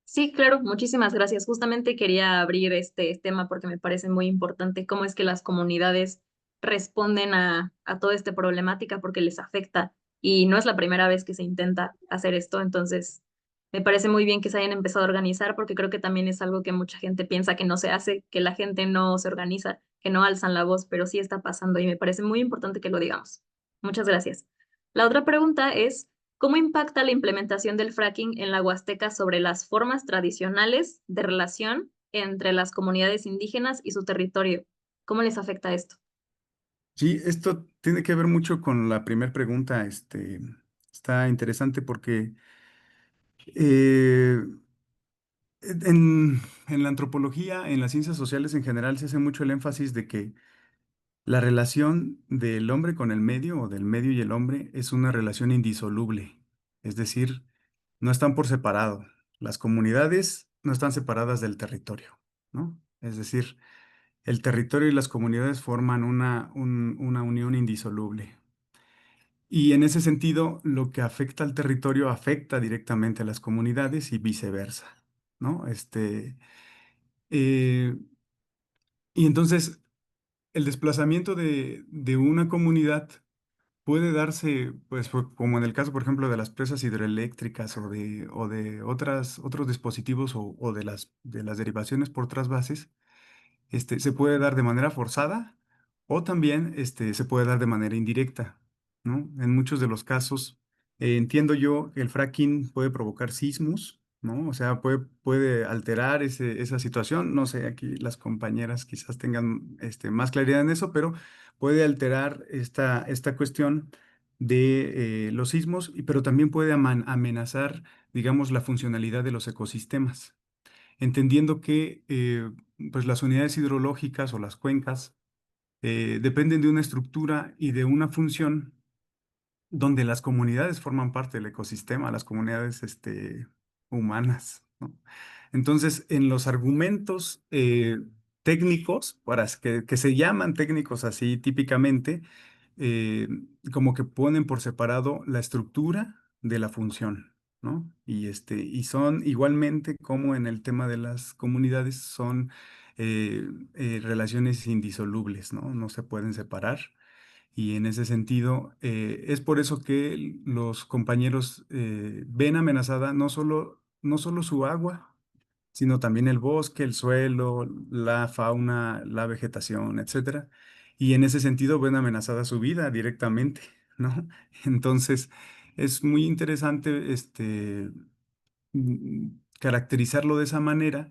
Sí, claro, muchísimas gracias. Justamente quería abrir este tema porque me parece muy importante cómo es que las comunidades responden a toda esta problemática porque les afecta y no es la primera vez que se intenta hacer esto, entonces me parece muy bien que se hayan empezado a organizar porque creo que también es algo que mucha gente piensa que no se hace, que la gente no se organiza, que no alzan la voz, pero sí está pasando y me parece muy importante que lo digamos. Muchas gracias. La otra pregunta es... ¿Cómo impacta la implementación del fracking en la Huasteca sobre las formas tradicionales de relación entre las comunidades indígenas y su territorio? ¿Cómo les afecta esto? Sí, esto tiene que ver mucho con la primera pregunta. Está interesante porque eh, en la antropología, en las ciencias sociales en general, se hace mucho el énfasis de que la relación del hombre con el medio o del medio y el hombre es una relación indisoluble. Es decir, no están por separado. Las comunidades no están separadas del territorio, ¿no? Es decir, el territorio y las comunidades forman una unión indisoluble. Y en ese sentido, lo que afecta al territorio afecta directamente a las comunidades y viceversa, ¿no? Eh, y entonces, el desplazamiento de una comunidad puede darse, pues, como en el caso, por ejemplo, de las presas hidroeléctricas o de otros dispositivos o de las derivaciones por trasvases, se puede dar de manera forzada o también se puede dar de manera indirecta, ¿no? En muchos de los casos, entiendo yo que el fracking puede provocar sismos, ¿no? O sea, puede alterar esa situación. No sé, aquí las compañeras quizás tengan más claridad en eso, pero puede alterar esta cuestión de los sismos, pero también puede amenazar, digamos, la funcionalidad de los ecosistemas entendiendo que pues las unidades hidrológicas o las cuencas dependen de una estructura y de una función donde las comunidades forman parte del ecosistema, las comunidades humanas, ¿no? Entonces, en los argumentos técnicos, que se llaman técnicos así típicamente, eh, como que ponen por separado la estructura de la función, ¿no? Y son igualmente como en el tema de las comunidades, son relaciones indisolubles, ¿no? No se pueden separar. Y en ese sentido, es por eso que los compañeros ven amenazada no solo su agua, sino también el bosque, el suelo, la fauna, la vegetación, etcétera. Y en ese sentido ven amenazada su vida directamente, ¿no? Entonces, es muy interesante caracterizarlo de esa manera,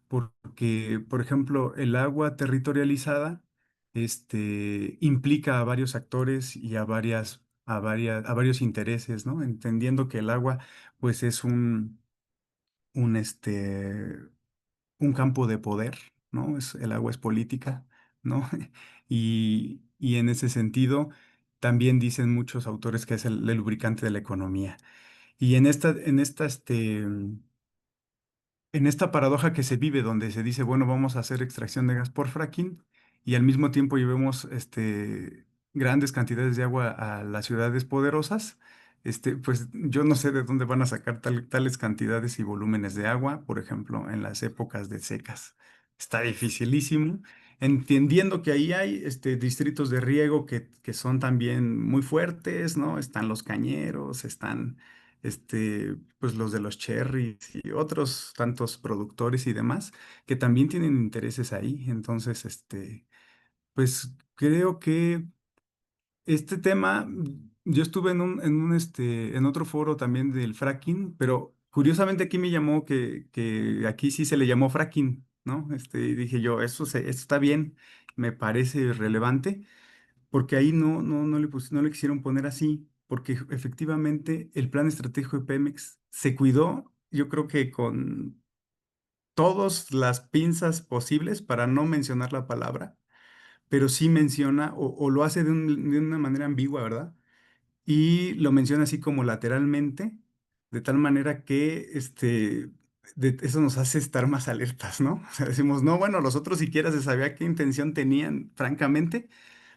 porque, por ejemplo, el agua territorializada implica a varios actores y a varios intereses, ¿no? Entendiendo que el agua, pues, es un, este, un campo de poder, ¿no? El agua es política, ¿no? Y en ese sentido, también dicen muchos autores que es el lubricante de la economía. Y en esta en esta paradoja que se vive, donde se dice, bueno, vamos a hacer extracción de gas por fracking y al mismo tiempo llevemos grandes cantidades de agua a las ciudades poderosas, pues yo no sé de dónde van a sacar tales cantidades y volúmenes de agua, por ejemplo, en las épocas de secas. Está dificilísimo, entendiendo que ahí hay distritos de riego que son también muy fuertes, ¿no? Están los cañeros, están pues los de los cherries y otros tantos productores y demás que también tienen intereses ahí. Entonces, pues creo que este tema, yo estuve en otro foro también del fracking, pero curiosamente aquí me llamó que aquí sí se le llamó fracking, ¿no? Y dije yo, eso está bien, me parece relevante porque ahí no le quisieron poner así, porque efectivamente el plan estratégico de Pemex se cuidó, yo creo que con todas las pinzas posibles para no mencionar la palabra, pero sí menciona o lo hace de una manera ambigua, ¿verdad? Y lo menciona así como lateralmente, de tal manera que eso nos hace estar más alertas, ¿no? O sea, decimos, no, bueno, los otros siquiera se sabía qué intención tenían, francamente,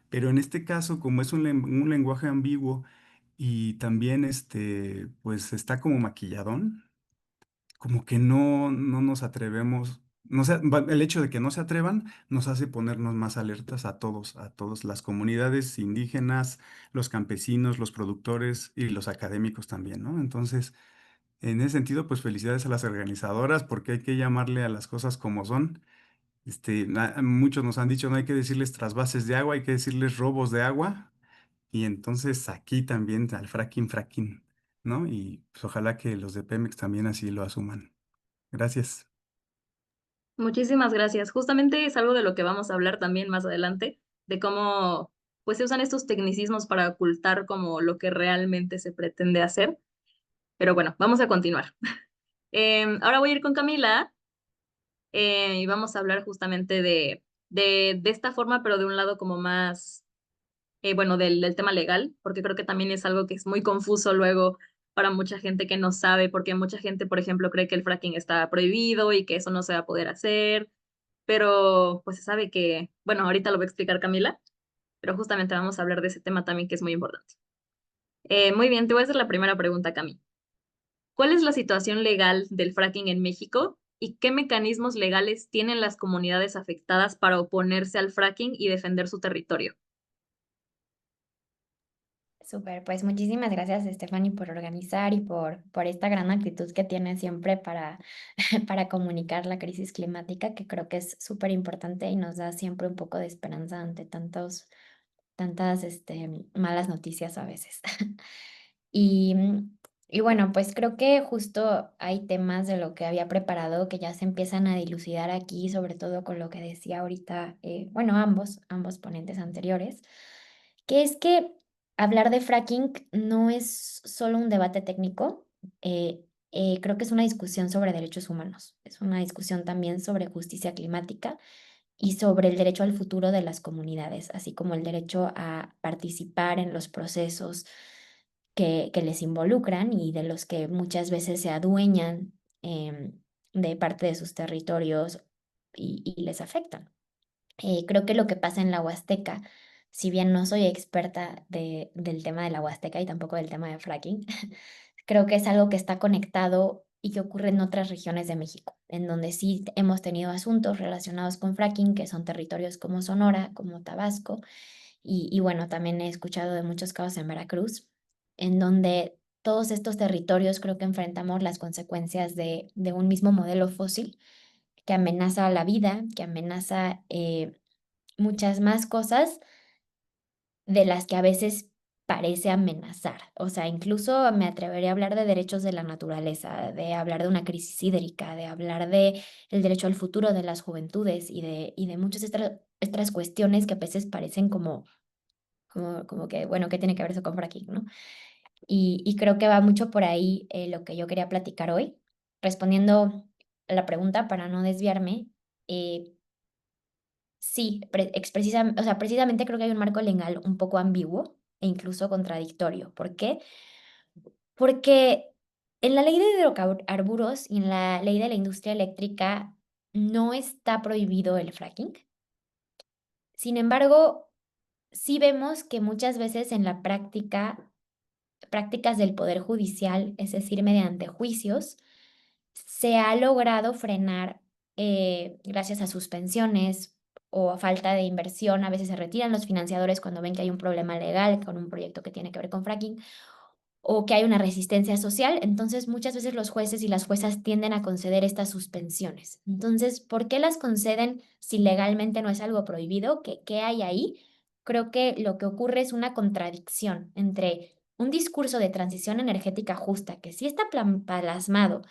pero en este caso, como es un lenguaje ambiguo y también pues está como maquilladón, como que no nos atrevemos, no sé, el hecho de que no se atrevan nos hace ponernos más alertas a todas las comunidades indígenas, los campesinos, los productores y los académicos también, ¿no? Entonces, en ese sentido, pues felicidades a las organizadoras porque hay que llamarle a las cosas como son. Muchos nos han dicho, no hay que decirles trasvases de agua, hay que decirles robos de agua. Y entonces aquí también al fracking, ¿no? Y pues ojalá que los de Pemex también así lo asuman. Gracias. Muchísimas gracias. Justamente es algo de lo que vamos a hablar también más adelante, de cómo pues se usan estos tecnicismos para ocultar como lo que realmente se pretende hacer. Pero bueno, vamos a continuar. Ahora voy a ir con Camila y vamos a hablar justamente de esta forma, pero de un lado como más, bueno, del tema legal, porque creo que también es algo que es muy confuso luego para mucha gente que no sabe, porque mucha gente, por ejemplo, cree que el fracking está prohibido y que eso no se va a poder hacer, pero pues se sabe que, bueno, ahorita lo va a explicar Camila, pero justamente vamos a hablar de ese tema también que es muy importante. Muy bien, te voy a hacer la primera pregunta, Camila. ¿Cuál es la situación legal del fracking en México y qué mecanismos legales tienen las comunidades afectadas para oponerse al fracking y defender su territorio? Súper, pues muchísimas gracias, Stephanie, por organizar y por esta gran actitud que tienes siempre para, para comunicar la crisis climática, que creo que es súper importante y nos da siempre un poco de esperanza ante tantas malas noticias a veces. Y, y bueno, pues creo que justo hay temas de lo que había preparado que ya se empiezan a dilucidar aquí, sobre todo con lo que decía ahorita, bueno, ambos ponentes anteriores, que es que hablar de fracking no es solo un debate técnico, eh, creo que es una discusión sobre derechos humanos, es una discusión también sobre justicia climática y sobre el derecho al futuro de las comunidades, así como el derecho a participar en los procesos que les involucran y de los que muchas veces se adueñan de parte de sus territorios y les afectan. Creo que lo que pasa en la Huasteca, si bien no soy experta del tema de la Huasteca y tampoco del tema de fracking, creo que es algo que está conectado y que ocurre en otras regiones de México, en donde sí hemos tenido asuntos relacionados con fracking, que son territorios como Sonora, como Tabasco, y bueno, también he escuchado de muchos casos en Veracruz, en donde todos estos territorios creo que enfrentamos las consecuencias de un mismo modelo fósil que amenaza la vida, que amenaza muchas más cosas de las que a veces parece amenazar. O sea, incluso me atrevería a hablar de derechos de la naturaleza, de hablar de una crisis hídrica, de hablar de el derecho al futuro de las juventudes y de muchas otras cuestiones que a veces parecen como que, bueno, ¿qué tiene que ver eso con fracking, no? Y creo que va mucho por ahí lo que yo quería platicar hoy. Respondiendo a la pregunta, para no desviarme, eh, sí, o sea, precisamente creo que hay un marco legal un poco ambiguo e incluso contradictorio. ¿Por qué? Porque En la ley de hidrocarburos y en la ley de la industria eléctrica no está prohibido el fracking. Sin embargo, sí vemos que muchas veces en la práctica, prácticas del Poder Judicial, es decir, mediante juicios, se ha logrado frenar gracias a suspensiones o a falta de inversión. A veces se retiran los financiadores cuando ven que hay un problema legal con un proyecto que tiene que ver con fracking o que hay una resistencia social. Entonces, muchas veces los jueces y las juezas tienden a conceder estas suspensiones. Entonces, ¿por qué las conceden si legalmente no es algo prohibido? ¿Qué hay ahí? Creo que lo que ocurre es una contradicción entre un discurso de transición energética justa que sí está plasmado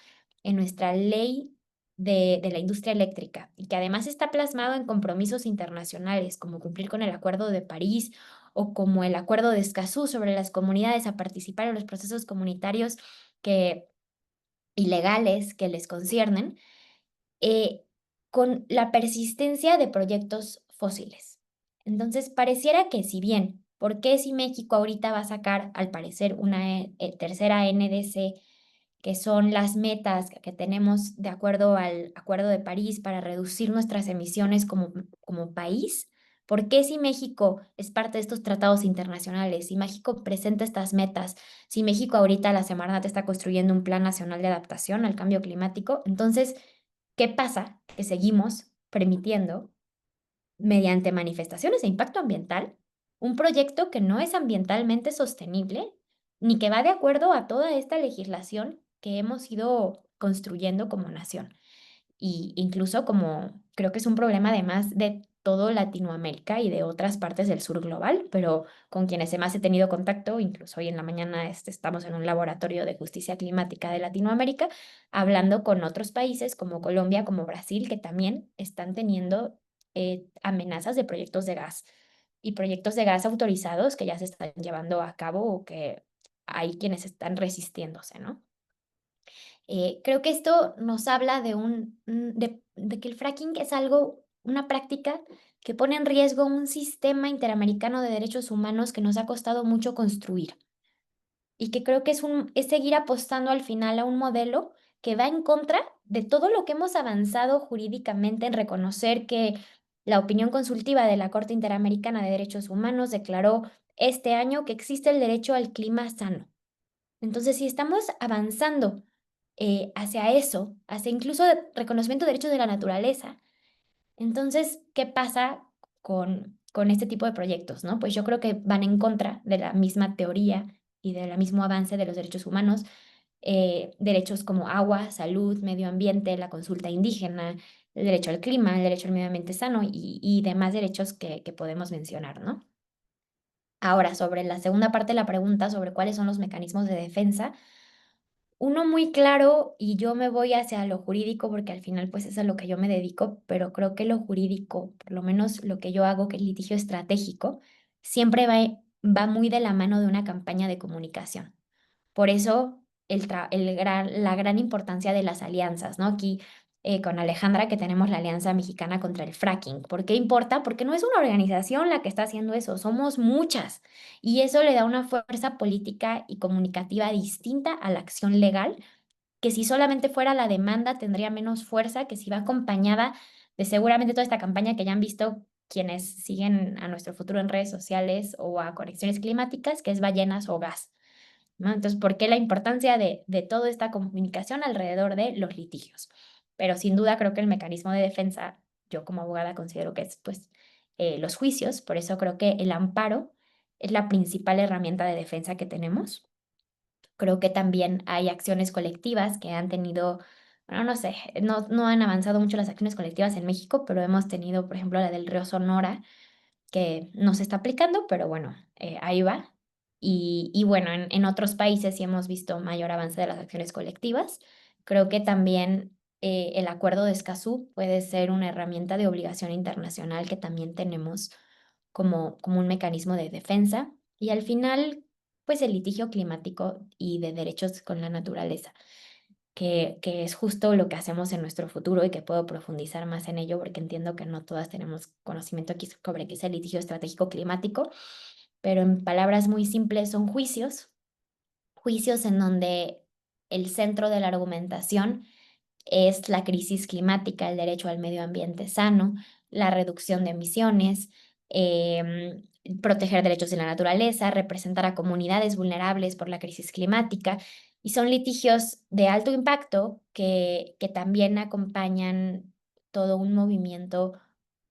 en nuestra ley de la industria eléctrica y que además está plasmado en compromisos internacionales como cumplir con el Acuerdo de París o como el Acuerdo de Escazú sobre las comunidades a participar en los procesos comunitarios que, ilegales que les conciernen, eh, con la persistencia de proyectos fósiles. Entonces, pareciera que si bien, ¿por qué si México ahorita va a sacar, al parecer, una tercera NDC, que son las metas que tenemos de acuerdo al Acuerdo de París para reducir nuestras emisiones como país? ¿Por qué si México es parte de estos tratados internacionales, si México presenta estas metas, si México ahorita la Semarnat está construyendo un plan nacional de adaptación al cambio climático? Entonces, ¿qué pasa? Que seguimos permitiendo, mediante manifestaciones de impacto ambiental, un proyecto que no es ambientalmente sostenible ni que va de acuerdo a toda esta legislación que hemos ido construyendo como nación. Y incluso como creo que es un problema además de todo Latinoamérica y de otras partes del sur global, pero con quienes más he tenido contacto, incluso hoy en la mañana estamos en un laboratorio de justicia climática de Latinoamérica, hablando con otros países como Colombia, como Brasil, que también están teniendo amenazas de proyectos de gas y proyectos de gas autorizados que ya se están llevando a cabo o que hay quienes están resistiéndose, ¿no? Creo que esto nos habla de que el fracking es algo, una práctica que pone en riesgo un sistema interamericano de derechos humanos que nos ha costado mucho construir y que creo que es seguir apostando al final a un modelo que va en contra de todo lo que hemos avanzado jurídicamente en reconocer que la opinión consultiva de la Corte Interamericana de Derechos Humanos declaró este año que existe el derecho al clima sano. Entonces, si estamos avanzando hacia eso, hacia incluso reconocimiento de derechos de la naturaleza, entonces, ¿qué pasa con este tipo de proyectos, no? Pues yo creo que van en contra de la misma teoría y del mismo avance de los derechos humanos, derechos como agua, salud, medio ambiente, la consulta indígena, el derecho al clima, el derecho al medio ambiente sano y demás derechos que podemos mencionar, ¿no? Ahora, sobre la segunda parte de la pregunta, sobre cuáles son los mecanismos de defensa, uno muy claro, y yo me voy hacia lo jurídico porque al final pues es a lo que yo me dedico, pero creo que lo jurídico, por lo menos lo que yo hago, que es litigio estratégico, siempre va muy de la mano de una campaña de comunicación. Por eso la gran importancia de las alianzas, ¿no? Aquí con Alejandra que tenemos la Alianza Mexicana contra el Fracking. ¿Por qué importa? Porque no es una organización la que está haciendo eso, somos muchas. Y eso le da una fuerza política y comunicativa distinta a la acción legal, que si solamente fuera la demanda tendría menos fuerza, que si va acompañada de seguramente toda esta campaña que ya han visto quienes siguen a Nuestro Futuro en redes sociales o a Conexiones Climáticas, que es ballenas o gas, ¿no? Entonces, ¿por qué la importancia de toda esta comunicación alrededor de los litigios? Pero sin duda creo que el mecanismo de defensa, yo como abogada considero que es pues los juicios, por eso creo que el amparo es la principal herramienta de defensa que tenemos. Creo que también hay acciones colectivas que han tenido, bueno, no sé, no han avanzado mucho las acciones colectivas en México, pero hemos tenido, por ejemplo, la del río Sonora, que no se está aplicando, pero bueno, ahí va. Y bueno, en otros países sí hemos visto mayor avance de las acciones colectivas. Creo que también el acuerdo de Escazú puede ser una herramienta de obligación internacional que también tenemos como un mecanismo de defensa. Y al final, pues el litigio climático y de derechos con la naturaleza, que es justo lo que hacemos en nuestro futuro y que puedo profundizar más en ello porque entiendo que no todas tenemos conocimiento aquí sobre qué es el litigio estratégico climático, pero en palabras muy simples son juicios en donde el centro de la argumentación es la crisis climática, el derecho al medio ambiente sano, la reducción de emisiones, proteger derechos de la naturaleza, representar a comunidades vulnerables por la crisis climática. Y son litigios de alto impacto que también acompañan todo un movimiento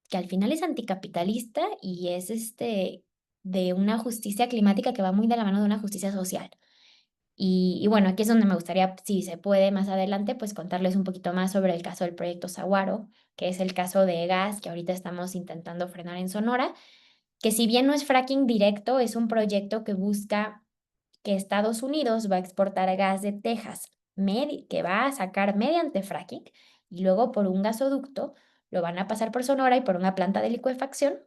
que al final es anticapitalista y es de una justicia climática que va muy de la mano de una justicia social. Y bueno, aquí es donde me gustaría, si se puede más adelante, pues contarles un poquito más sobre el caso del proyecto Saguaro, que es el caso de gas que ahorita estamos intentando frenar en Sonora, que si bien no es fracking directo, es un proyecto que busca que Estados Unidos va a exportar gas de Texas, que va a sacar mediante fracking, y luego por un gasoducto lo van a pasar por Sonora y por una planta de licuefacción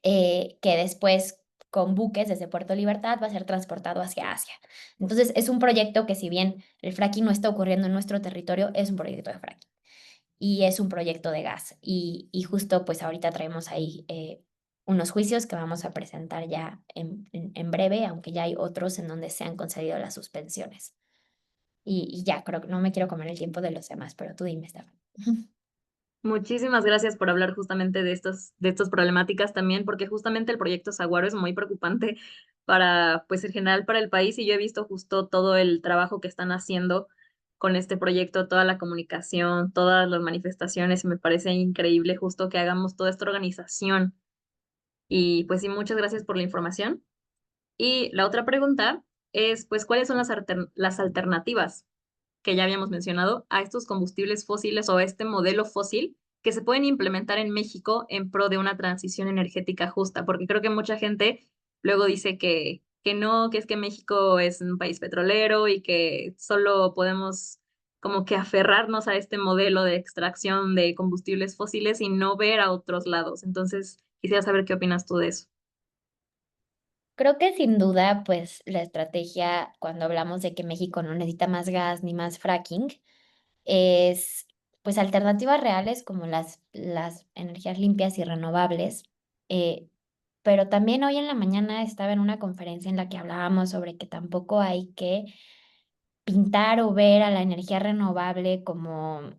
que después con buques desde Puerto Libertad va a ser transportado hacia Asia. Entonces es un proyecto que si bien el fracking no está ocurriendo en nuestro territorio, es un proyecto de fracking y es un proyecto de gas. Y justo pues ahorita traemos ahí unos juicios que vamos a presentar ya en breve, aunque ya hay otros en donde se han concedido las suspensiones. Y ya, creo que no me quiero comer el tiempo de los demás, pero tú dime, Stefan. Muchísimas gracias por hablar justamente de estas problemáticas también, porque justamente el proyecto Saguaro es muy preocupante para, pues en general para el país, y yo he visto justo todo el trabajo que están haciendo con este proyecto, toda la comunicación, todas las manifestaciones, y me parece increíble justo que hagamos toda esta organización. Y pues sí, muchas gracias por la información. Y la otra pregunta es, pues, ¿cuáles son las alternativas que ya habíamos mencionado a estos combustibles fósiles o a este modelo fósil que se pueden implementar en México en pro de una transición energética justa? Porque creo que mucha gente luego dice que no, que es que México es un país petrolero y que solo podemos como que aferrarnos a este modelo de extracción de combustibles fósiles y no ver a otros lados. Entonces, quisiera saber qué opinas tú de eso. Creo que sin duda, pues la estrategia cuando hablamos de que México no necesita más gas ni más fracking es pues alternativas reales como las energías limpias y renovables. eh, pero también hoy en la mañana estaba en una conferencia en la que hablábamos sobre que tampoco hay que pintar o ver a la energía renovable como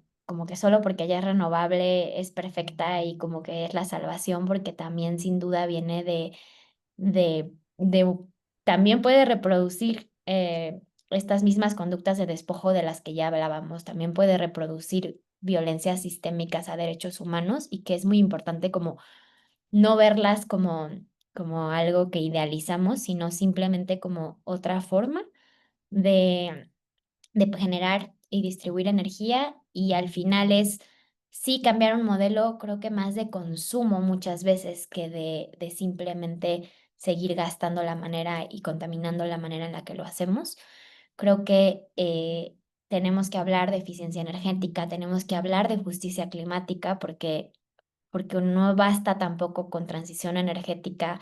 que solo porque ella es renovable es perfecta y como que es la salvación, porque también sin duda viene de también puede reproducir estas mismas conductas de despojo de las que ya hablábamos, también puede reproducir violencias sistémicas a derechos humanos y que es muy importante como no verlas como algo que idealizamos, sino simplemente como otra forma de generar y distribuir energía y al final es sí cambiar un modelo, creo que más de consumo muchas veces que de simplemente seguir gastando la manera y contaminando la manera en la que lo hacemos. Creo que tenemos que hablar de eficiencia energética, tenemos que hablar de justicia climática porque no basta tampoco con transición energética.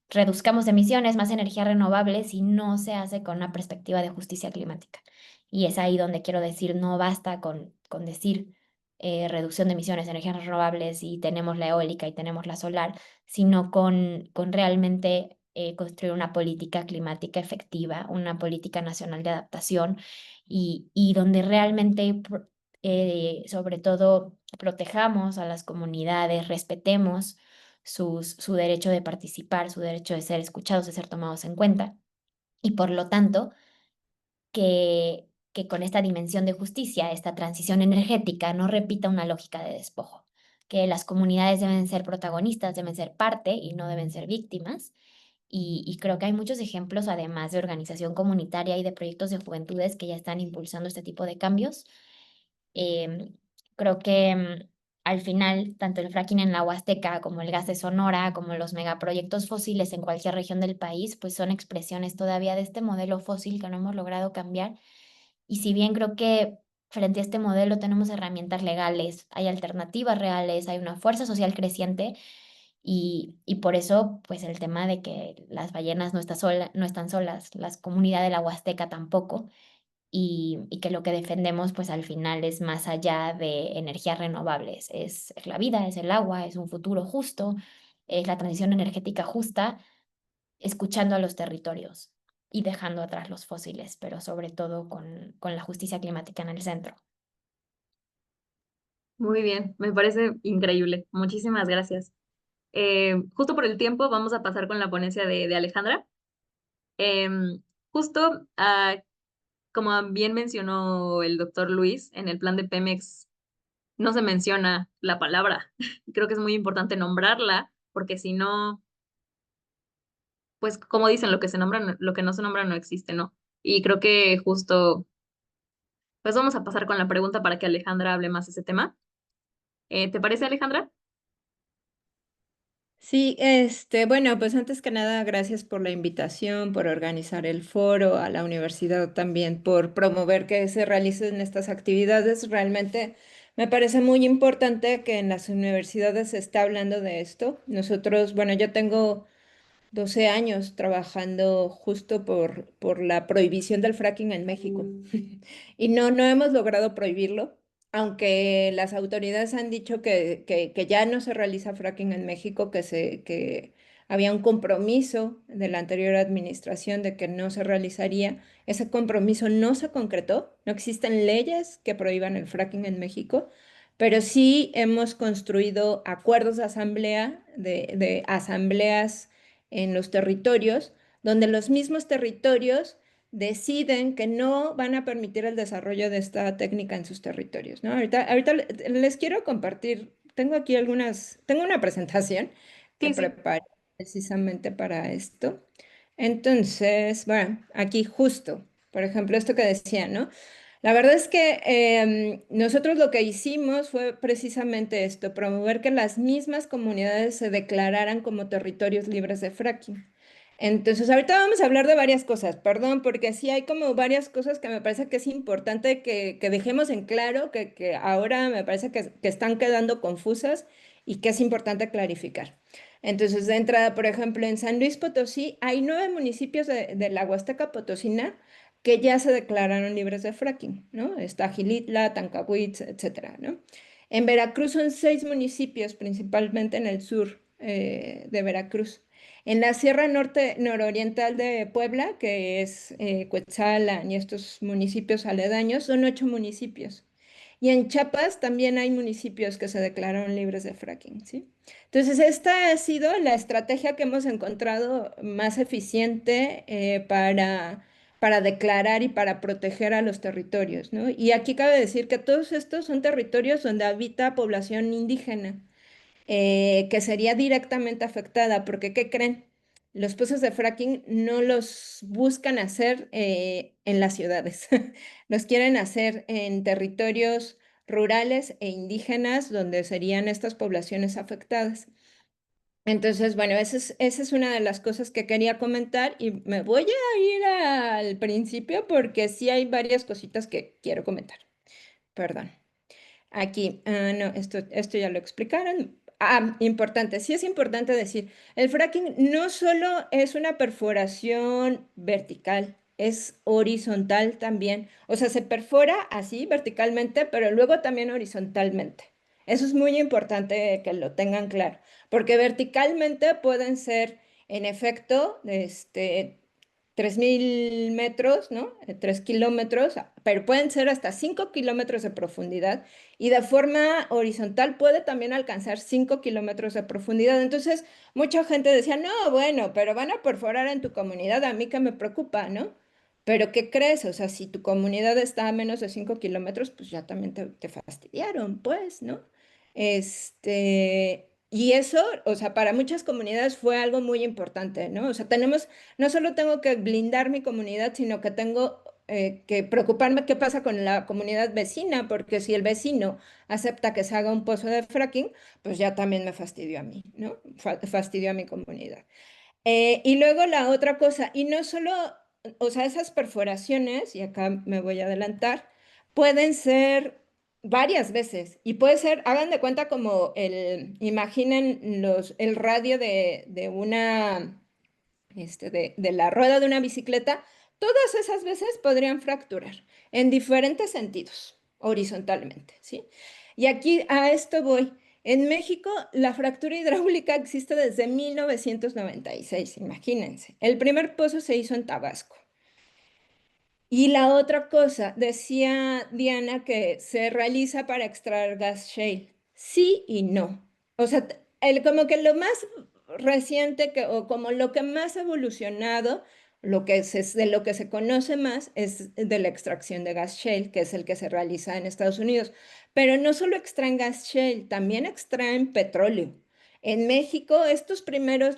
Reduzcamos emisiones, más energía renovable si no se hace con una perspectiva de justicia climática. Y es ahí donde quiero decir, no basta con decir reducción de emisiones, energías renovables y tenemos la eólica y tenemos la solar, sino con realmente construir una política climática efectiva, una política nacional de adaptación y donde realmente sobre todo protejamos a las comunidades, respetemos su derecho de participar, su derecho de ser escuchados, de ser tomados en cuenta, y por lo tanto que con esta dimensión de justicia, esta transición energética, no repita una lógica de despojo, que las comunidades deben ser protagonistas, deben ser parte y no deben ser víctimas. Y creo que hay muchos ejemplos, además de organización comunitaria y de proyectos de juventudes que ya están impulsando este tipo de cambios. Em, Creo que al final, tanto el fracking en la Huasteca como el gas de Sonora, como los megaproyectos fósiles en cualquier región del país, pues son expresiones todavía de este modelo fósil que no hemos logrado cambiar. Y si bien creo que frente a este modelo tenemos herramientas legales, hay alternativas reales, hay una fuerza social creciente y por eso, pues el tema de que las ballenas no están solas, las comunidades de la Huasteca tampoco y que lo que defendemos pues al final es más allá de energías renovables, es la vida, es el agua, es un futuro justo, es la transición energética justa, escuchando a los territorios. y dejando atrás los fósiles, pero sobre todo con la justicia climática en el centro. Muy bien, me parece increíble. Muchísimas gracias. Justo por el tiempo, vamos a pasar con la ponencia de Alejandra. Em, justo, como bien mencionó el doctor Luis, en el plan de Pemex no se menciona la palabra. Creo que es muy importante nombrarla, porque si no, pues como dicen, lo que se nombra, lo que no se nombra no existe, ¿no? Y creo que justo, pues vamos a pasar con la pregunta para que Alejandra hable más de ese tema. ¿Te parece, Alejandra? Sí, bueno, pues antes que nada, gracias por la invitación, por organizar el foro, a la universidad también por promover que se realicen estas actividades. Realmente me parece muy importante que en las universidades se esté hablando de esto. Nosotros, bueno, yo tengo 12 años trabajando justo por la prohibición del fracking en México. Y no hemos logrado prohibirlo, aunque las autoridades han dicho que ya no se realiza fracking en México, que había un compromiso de la anterior administración de que no se realizaría. Ese compromiso no se concretó, no existen leyes que prohíban el fracking en México, pero sí hemos construido acuerdos de asamblea, de asambleas en los territorios, donde los mismos territorios deciden que no van a permitir el desarrollo de esta técnica en sus territorios, ¿no? Ahorita les quiero compartir, tengo una presentación que Sí, sí. preparé precisamente para esto. Entonces, bueno, aquí justo, por ejemplo, esto que decía, ¿no? La verdad es que nosotros lo que hicimos fue precisamente esto, promover que las mismas comunidades se declararan como territorios libres de fracking. Entonces, ahorita vamos a hablar de varias cosas, perdón, porque sí hay como varias cosas que me parece que es importante que dejemos en claro, que ahora me parece que están quedando confusas y que es importante clarificar. Entonces, de entrada, por ejemplo, en San Luis Potosí hay 9 municipios de la Huasteca Potosina que ya se declararon libres de fracking, ¿no? Está Gilitla, Tancahuitz, etcétera, ¿no? En Veracruz son 6 municipios, principalmente en el sur de Veracruz. En la Sierra Norte nororiental de Puebla, que es Cuetzalan y estos municipios aledaños, son 8 municipios. Y en Chiapas también hay municipios que se declararon libres de fracking, ¿sí? Entonces, esta ha sido la estrategia que hemos encontrado más eficiente para declarar y para proteger a los territorios, ¿no? Y aquí cabe decir que todos estos son territorios donde habita población indígena, que sería directamente afectada, porque ¿qué creen? Los pozos de fracking no los buscan hacer en las ciudades, los quieren hacer en territorios rurales e indígenas, donde serían estas poblaciones afectadas. Entonces, bueno, esa es una de las cosas que quería comentar y me voy a ir al principio porque sí hay varias cositas que quiero comentar. Perdón. Aquí, no, esto ya lo explicaron. Importante, sí es importante decir, el fracking no solo es una perforación vertical, es horizontal también. O sea, se perfora así verticalmente, pero luego también horizontalmente. Eso es muy importante que lo tengan claro, porque verticalmente pueden ser, en efecto, 3.000 metros, ¿no? 3 kilómetros, pero pueden ser hasta 5 kilómetros de profundidad y de forma horizontal puede también alcanzar 5 kilómetros de profundidad. Entonces, mucha gente decía, no, bueno, pero van a perforar en tu comunidad, a mí que me preocupa, ¿no? Pero ¿qué crees? O sea, si tu comunidad está a menos de 5 kilómetros, pues ya también te fastidiaron, pues, ¿no? Y eso, o sea, para muchas comunidades fue algo muy importante, ¿no? O sea, no solo tengo que blindar mi comunidad, sino que tengo que preocuparme qué pasa con la comunidad vecina, porque si el vecino acepta que se haga un pozo de fracking, pues ya también me fastidió a mí, ¿no? Fastidió a mi comunidad. Y luego la otra cosa, y no solo, o sea, esas perforaciones, y acá me voy a adelantar, pueden ser varias veces, y puede ser, hagan de cuenta como imaginen el radio de la rueda de una bicicleta, todas esas veces podrían fracturar en diferentes sentidos, horizontalmente, ¿sí? Y aquí a esto voy. En México, la fractura hidráulica existe desde 1996, imagínense. El primer pozo se hizo en Tabasco. Y la otra cosa, decía Diana que se realiza para extraer gas shale. Sí y no. O sea, como que lo más reciente o como lo que más ha evolucionado, de lo que se conoce más es de la extracción de gas shale, que es el que se realiza en Estados Unidos. Pero no solo extraen gas shale, también extraen petróleo. En México, estos primeros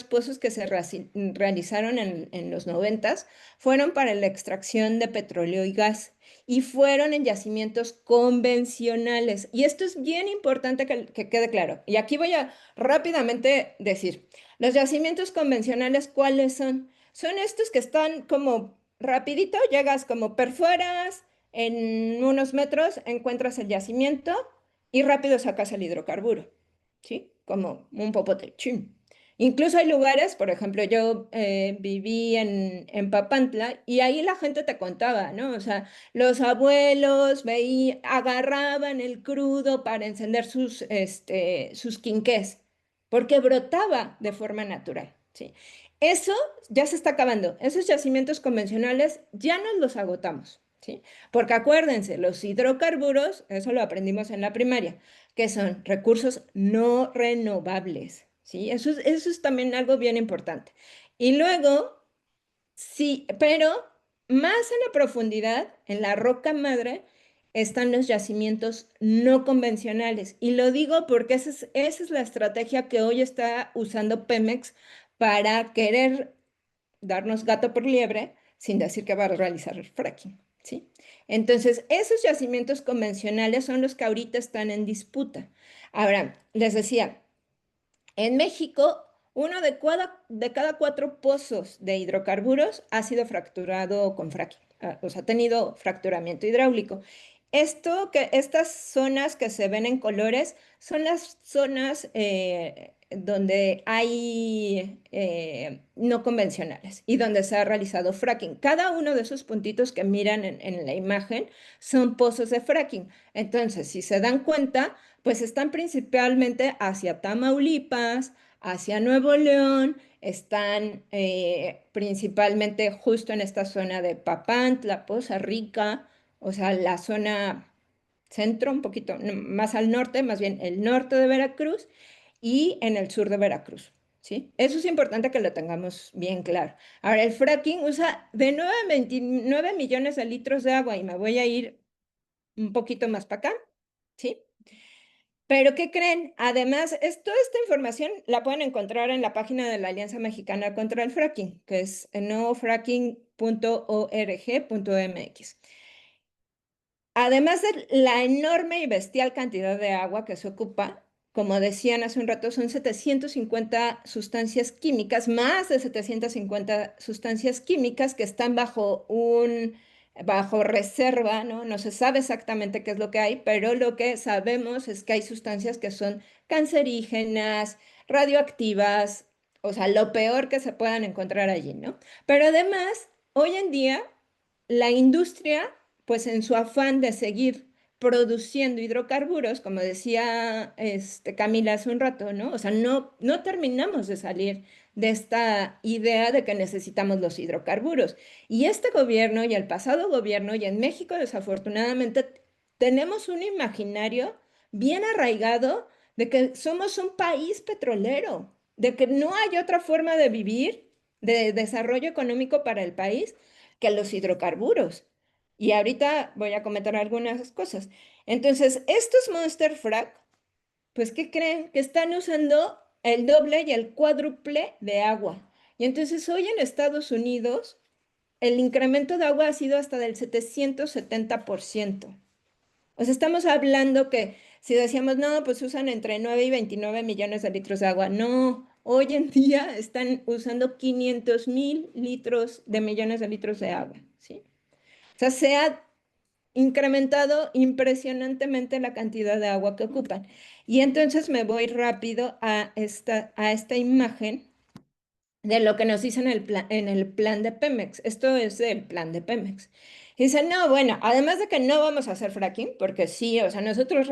pozos que se realizaron en los 90 fueron para la extracción de petróleo y gas y fueron en yacimientos convencionales. Y esto es bien importante que quede claro. Y aquí voy a rápidamente decir, los yacimientos convencionales, ¿cuáles son? Son estos que están como rapidito, llegas como perforas, en unos metros encuentras el yacimiento y rápido sacas el hidrocarburo, ¿sí? Como un popote, chim. Incluso hay lugares, por ejemplo, yo viví en Papantla y ahí la gente te contaba, ¿no? O sea, los abuelos agarraban el crudo para encender sus quinqués, porque brotaba de forma natural, ¿sí? Eso ya se está acabando. Esos yacimientos convencionales ya nos los agotamos, ¿sí? Porque acuérdense, los hidrocarburos, eso lo aprendimos en la primaria, que son recursos no renovables, ¿sí? Eso es también algo bien importante. Y luego, sí, pero más en la profundidad, en la roca madre, están los yacimientos no convencionales. Y lo digo porque esa es la estrategia que hoy está usando Pemex para querer darnos gato por liebre sin decir que va a realizar el fracking, ¿sí? Entonces, esos yacimientos convencionales son los que ahorita están en disputa. Ahora, les decía, en México, uno de cada 4 pozos de hidrocarburos ha sido fracturado con fracking, o sea, ha tenido fracturamiento hidráulico. Estas zonas que se ven en colores son las zonas donde hay no convencionales y donde se ha realizado fracking. Cada uno de esos puntitos que miran en la imagen son pozos de fracking. Entonces, si se dan cuenta, pues están principalmente hacia Tamaulipas, hacia Nuevo León, están principalmente justo en esta zona de Papantla, Poza Rica, o sea, la zona centro, un poquito más al norte, más bien el norte de Veracruz y en el sur de Veracruz, ¿sí? Eso es importante que lo tengamos bien claro. Ahora, el fracking usa de 9 a 29 millones de litros de agua y me voy a ir un poquito más para acá, ¿sí? Pero ¿qué creen? Además, toda esta información la pueden encontrar en la página de la Alianza Mexicana contra el Fracking, que es nofracking.org.mx. Además de la enorme y bestial cantidad de agua que se ocupa, como decían hace un rato, son 750 sustancias químicas, más de 750 sustancias químicas que están bajo reserva, ¿no? No se sabe exactamente qué es lo que hay, pero lo que sabemos es que hay sustancias que son cancerígenas, radioactivas, o sea, lo peor que se puedan encontrar allí, ¿no? Pero además, hoy en día, la industria pues en su afán de seguir produciendo hidrocarburos, como decía Camila hace un rato, ¿no? O sea, no terminamos de salir de esta idea de que necesitamos los hidrocarburos. Y este gobierno y el pasado gobierno, y en México desafortunadamente, tenemos un imaginario bien arraigado de que somos un país petrolero, de que no hay otra forma de vivir, de desarrollo económico para el país que los hidrocarburos. Y ahorita voy a comentar algunas cosas. Entonces, estos Monster Frac, pues, ¿qué creen? Que están usando el doble y el cuádruple de agua. Y entonces hoy en Estados Unidos, el incremento de agua ha sido hasta del 770%. O sea, estamos hablando que si decíamos, no, pues usan entre 9 y 29 millones de litros de agua. No, hoy en día están usando 500,000 litros de millones de litros de agua, ¿sí? O sea, se ha incrementado impresionantemente la cantidad de agua que ocupan. Y entonces me voy rápido a esta imagen de lo que nos dice en el plan de Pemex. Esto es el plan de Pemex. Y dicen, no, bueno, además de que no vamos a hacer fracking, porque sí, o sea, nosotros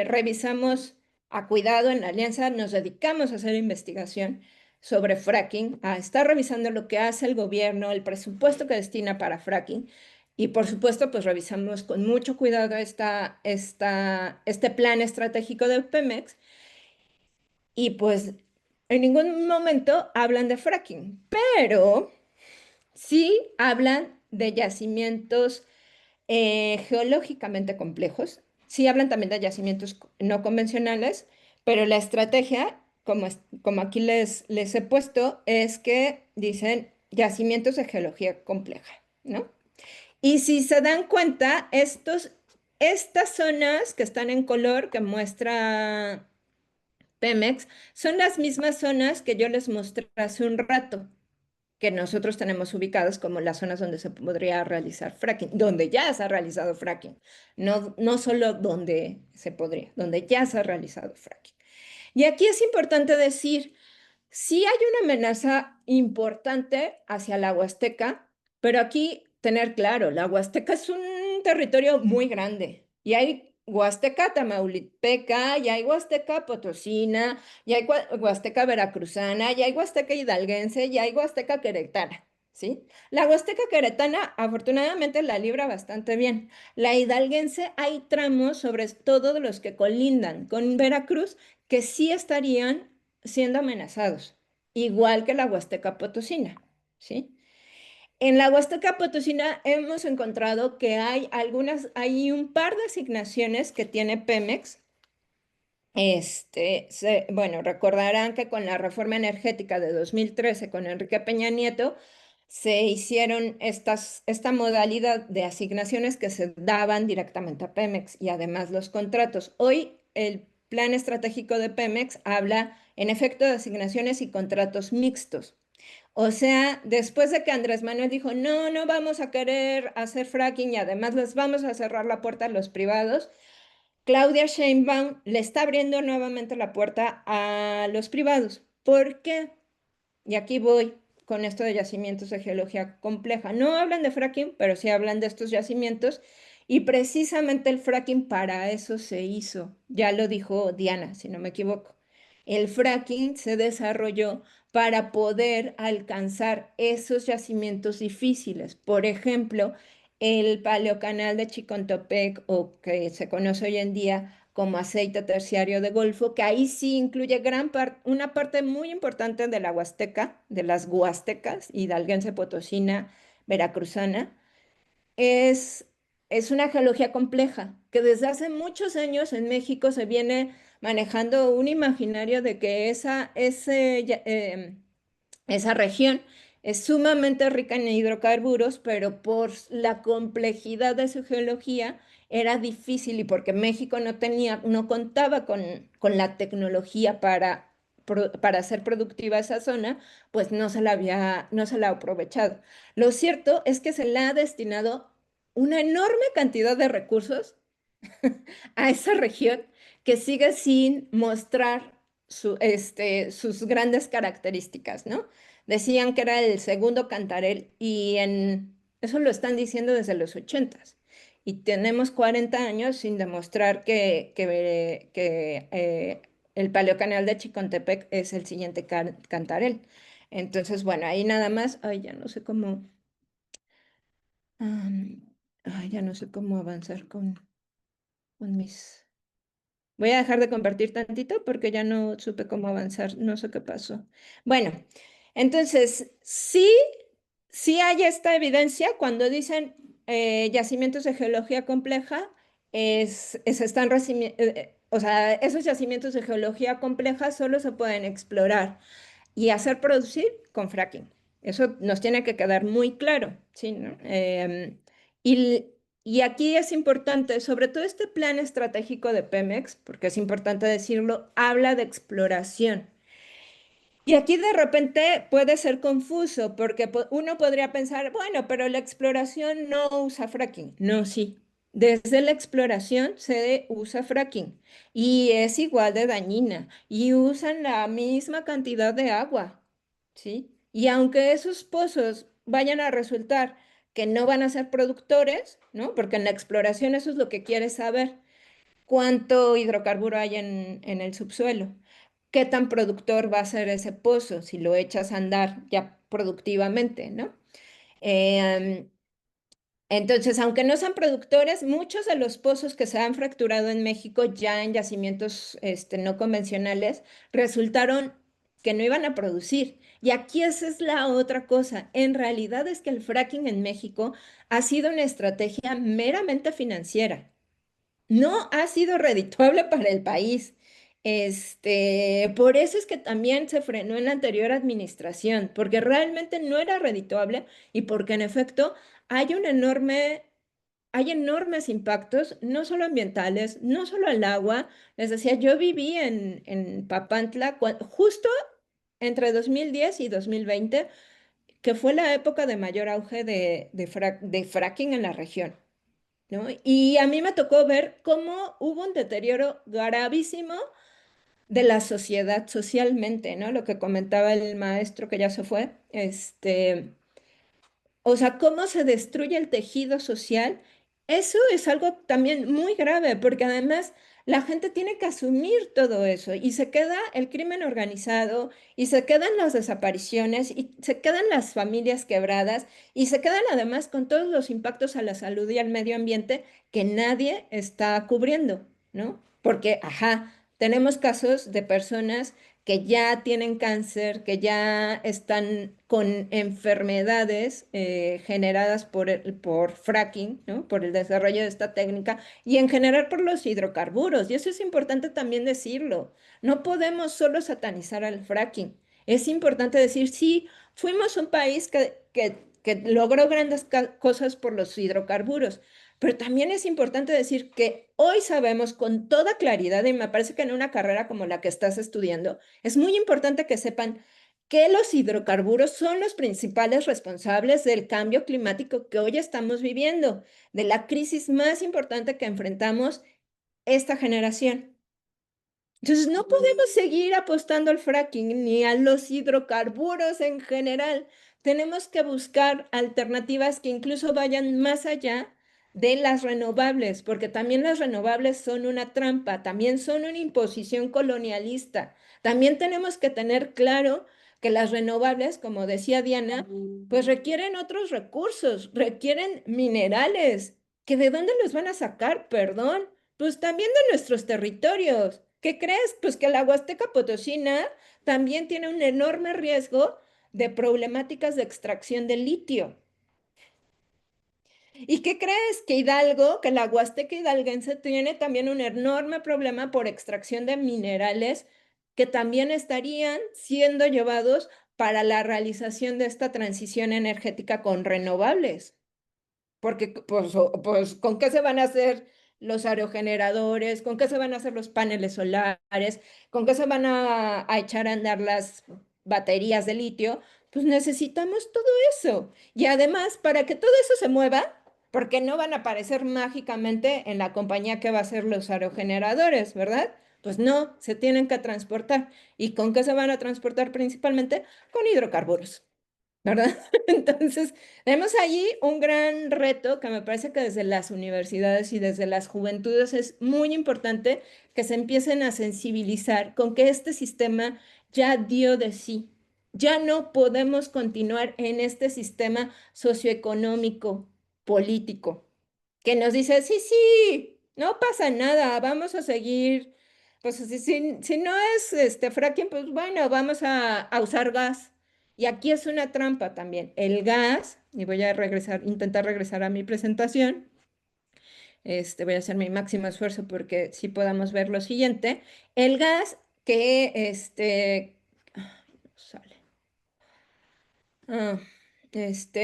revisamos a cuidado en la alianza, nos dedicamos a hacer investigación sobre fracking, a estar revisando lo que hace el gobierno, el presupuesto que destina para fracking. Y por supuesto, pues revisamos con mucho cuidado este plan estratégico de Pemex. Y pues en ningún momento hablan de fracking, pero sí hablan de yacimientos geológicamente complejos, sí hablan también de yacimientos no convencionales, pero la estrategia, como aquí les he puesto, es que dicen yacimientos de geología compleja, ¿no? Y si se dan cuenta, estas zonas que están en color que muestra Pemex, son las mismas zonas que yo les mostré hace un rato, que nosotros tenemos ubicadas como las zonas donde se podría realizar fracking, donde ya se ha realizado fracking, no solo donde se podría, donde ya se ha realizado fracking. Y aquí es importante decir, sí hay una amenaza importante hacia la Huasteca, pero aquí tener claro, la Huasteca es un territorio muy grande y hay Huasteca Tamaulipeca, y hay Huasteca Potosina, y hay Huasteca Veracruzana, y hay Huasteca Hidalguense, y hay Huasteca Queretana, ¿sí? La Huasteca Queretana afortunadamente la libra bastante bien. La hidalguense hay tramos, sobre todo los que colindan con Veracruz, que sí estarían siendo amenazados, igual que la Huasteca Potosina, ¿sí? En la Huasteca Potosina hemos encontrado que hay un par de asignaciones que tiene Pemex. Bueno, recordarán que con la reforma energética de 2013 con Enrique Peña Nieto se hicieron esta modalidad de asignaciones que se daban directamente a Pemex y además los contratos. Hoy el plan estratégico de Pemex habla en efecto de asignaciones y contratos mixtos. O sea, después de que Andrés Manuel dijo, no, no vamos a querer hacer fracking y además les vamos a cerrar la puerta a los privados, Claudia Sheinbaum le está abriendo nuevamente la puerta a los privados. ¿Por qué? Y aquí voy con esto de yacimientos de geología compleja. No hablan de fracking, pero sí hablan de estos yacimientos. Y precisamente el fracking para eso se hizo. Ya lo dijo Diana, si no me equivoco. El fracking se desarrolló para poder alcanzar esos yacimientos difíciles. Por ejemplo, el paleocanal de Chicontepec, o que se conoce hoy en día como aceite terciario de Golfo, que ahí sí incluye una parte muy importante de la Huasteca, de las Huastecas, hidalguense, potosina, veracruzana, es, es una geología compleja, que desde hace muchos años en México se viene manejando un imaginario de que esa región es sumamente rica en hidrocarburos, pero por la complejidad de su geología era difícil y porque México no contaba con la tecnología para hacer productiva esa zona, pues no se la ha aprovechado. Lo cierto es que se le ha destinado una enorme cantidad de recursos a esa región que sigue sin mostrar sus grandes características, ¿no? Decían que era el segundo Cantarell y eso lo están diciendo desde los 80s. Y tenemos 40 años sin demostrar que el Paleocanal de Chicontepec es el siguiente Cantarell. Entonces, bueno, ahí nada más, ay, ya no sé cómo, ya no sé cómo avanzar con mis... Voy a dejar de compartir tantito porque ya no supe cómo avanzar, no sé qué pasó. Bueno, entonces, sí hay esta evidencia cuando dicen yacimientos de geología compleja, o sea, esos yacimientos de geología compleja solo se pueden explorar y hacer producir con fracking. Eso nos tiene que quedar muy claro, ¿sí, no? Y, y aquí es importante, sobre todo este plan estratégico de Pemex, porque es importante decirlo, habla de exploración. Y aquí de repente puede ser confuso, porque uno podría pensar, bueno, pero la exploración no usa fracking. No, sí. Desde la exploración se usa fracking y es igual de dañina y usan la misma cantidad de agua, ¿sí? Y aunque esos pozos vayan a resultar que no van a ser productores, ¿no? Porque en la exploración eso es lo que quieres saber, cuánto hidrocarburo hay en el subsuelo, qué tan productor va a ser ese pozo si lo echas a andar ya productivamente, ¿no? Em, entonces, aunque no sean productores, muchos de los pozos que se han fracturado en México ya en yacimientos no convencionales resultaron que no iban a producir. Y aquí esa es la otra cosa. En realidad es que el fracking en México ha sido una estrategia meramente financiera. No ha sido redituable para el país. Por eso es que también se frenó en la anterior administración, porque realmente no era redituable y porque en efecto hay hay enormes impactos, no solo ambientales, no solo al agua. Les decía, yo viví en Papantla justo entre 2010 y 2020, que fue la época de mayor auge de fracking en la región, ¿no? Y a mí me tocó ver cómo hubo un deterioro gravísimo de la sociedad socialmente, ¿no? Lo que comentaba el maestro que ya se fue, o sea, cómo se destruye el tejido social, eso es algo también muy grave, porque además la gente tiene que asumir todo eso y se queda el crimen organizado y se quedan las desapariciones y se quedan las familias quebradas y se quedan además con todos los impactos a la salud y al medio ambiente que nadie está cubriendo, ¿no? Porque, ajá, tenemos casos de personas que ya tienen cáncer, que ya están con enfermedades generadas por fracking, ¿no? Por el desarrollo de esta técnica y en general por los hidrocarburos. Y eso es importante también decirlo. No podemos solo satanizar al fracking. Es importante decir, sí, fuimos un país que logró grandes cosas por los hidrocarburos, pero también es importante decir que hoy sabemos con toda claridad, y me parece que en una carrera como la que estás estudiando, es muy importante que sepan que los hidrocarburos son los principales responsables del cambio climático que hoy estamos viviendo, de la crisis más importante que enfrentamos esta generación. Entonces, no podemos seguir apostando al fracking ni a los hidrocarburos en general. Tenemos que buscar alternativas que incluso vayan más allá de las renovables, porque también las renovables son una trampa, también son una imposición colonialista. También tenemos que tener claro que las renovables, como decía Diana, pues requieren otros recursos, requieren minerales, que de dónde los van a sacar, perdón, pues también de nuestros territorios. ¿Qué crees? Pues que la Huasteca Potosina también tiene un enorme riesgo de problemáticas de extracción de litio. ¿Y qué crees? Que Hidalgo, que la Huasteca hidalguense tiene también un enorme problema por extracción de minerales que también estarían siendo llevados para la realización de esta transición energética con renovables. Porque, pues, ¿con qué se van a hacer los aerogeneradores? ¿Con qué se van a hacer los paneles solares? ¿Con qué se van a echar a andar las baterías de litio? Pues necesitamos todo eso. Y además, para que todo eso se mueva, porque no van a aparecer mágicamente en la compañía que va a hacer los aerogeneradores, ¿verdad? Pues no, se tienen que transportar. ¿Y con qué se van a transportar principalmente? Con hidrocarburos. ¿Verdad? Entonces, tenemos allí un gran reto que me parece que desde las universidades y desde las juventudes es muy importante que se empiecen a sensibilizar con que este sistema ya dio de sí. Ya no podemos continuar en este sistema socioeconómico, político, que nos dice, sí, sí, no pasa nada, vamos a seguir, pues si no es fracking, pues bueno, vamos a usar gas. Y aquí es una trampa también. El gas, y voy a intentar regresar a mi presentación. Voy a hacer mi máximo esfuerzo porque sí podamos ver lo siguiente. El gas que sale. Ah,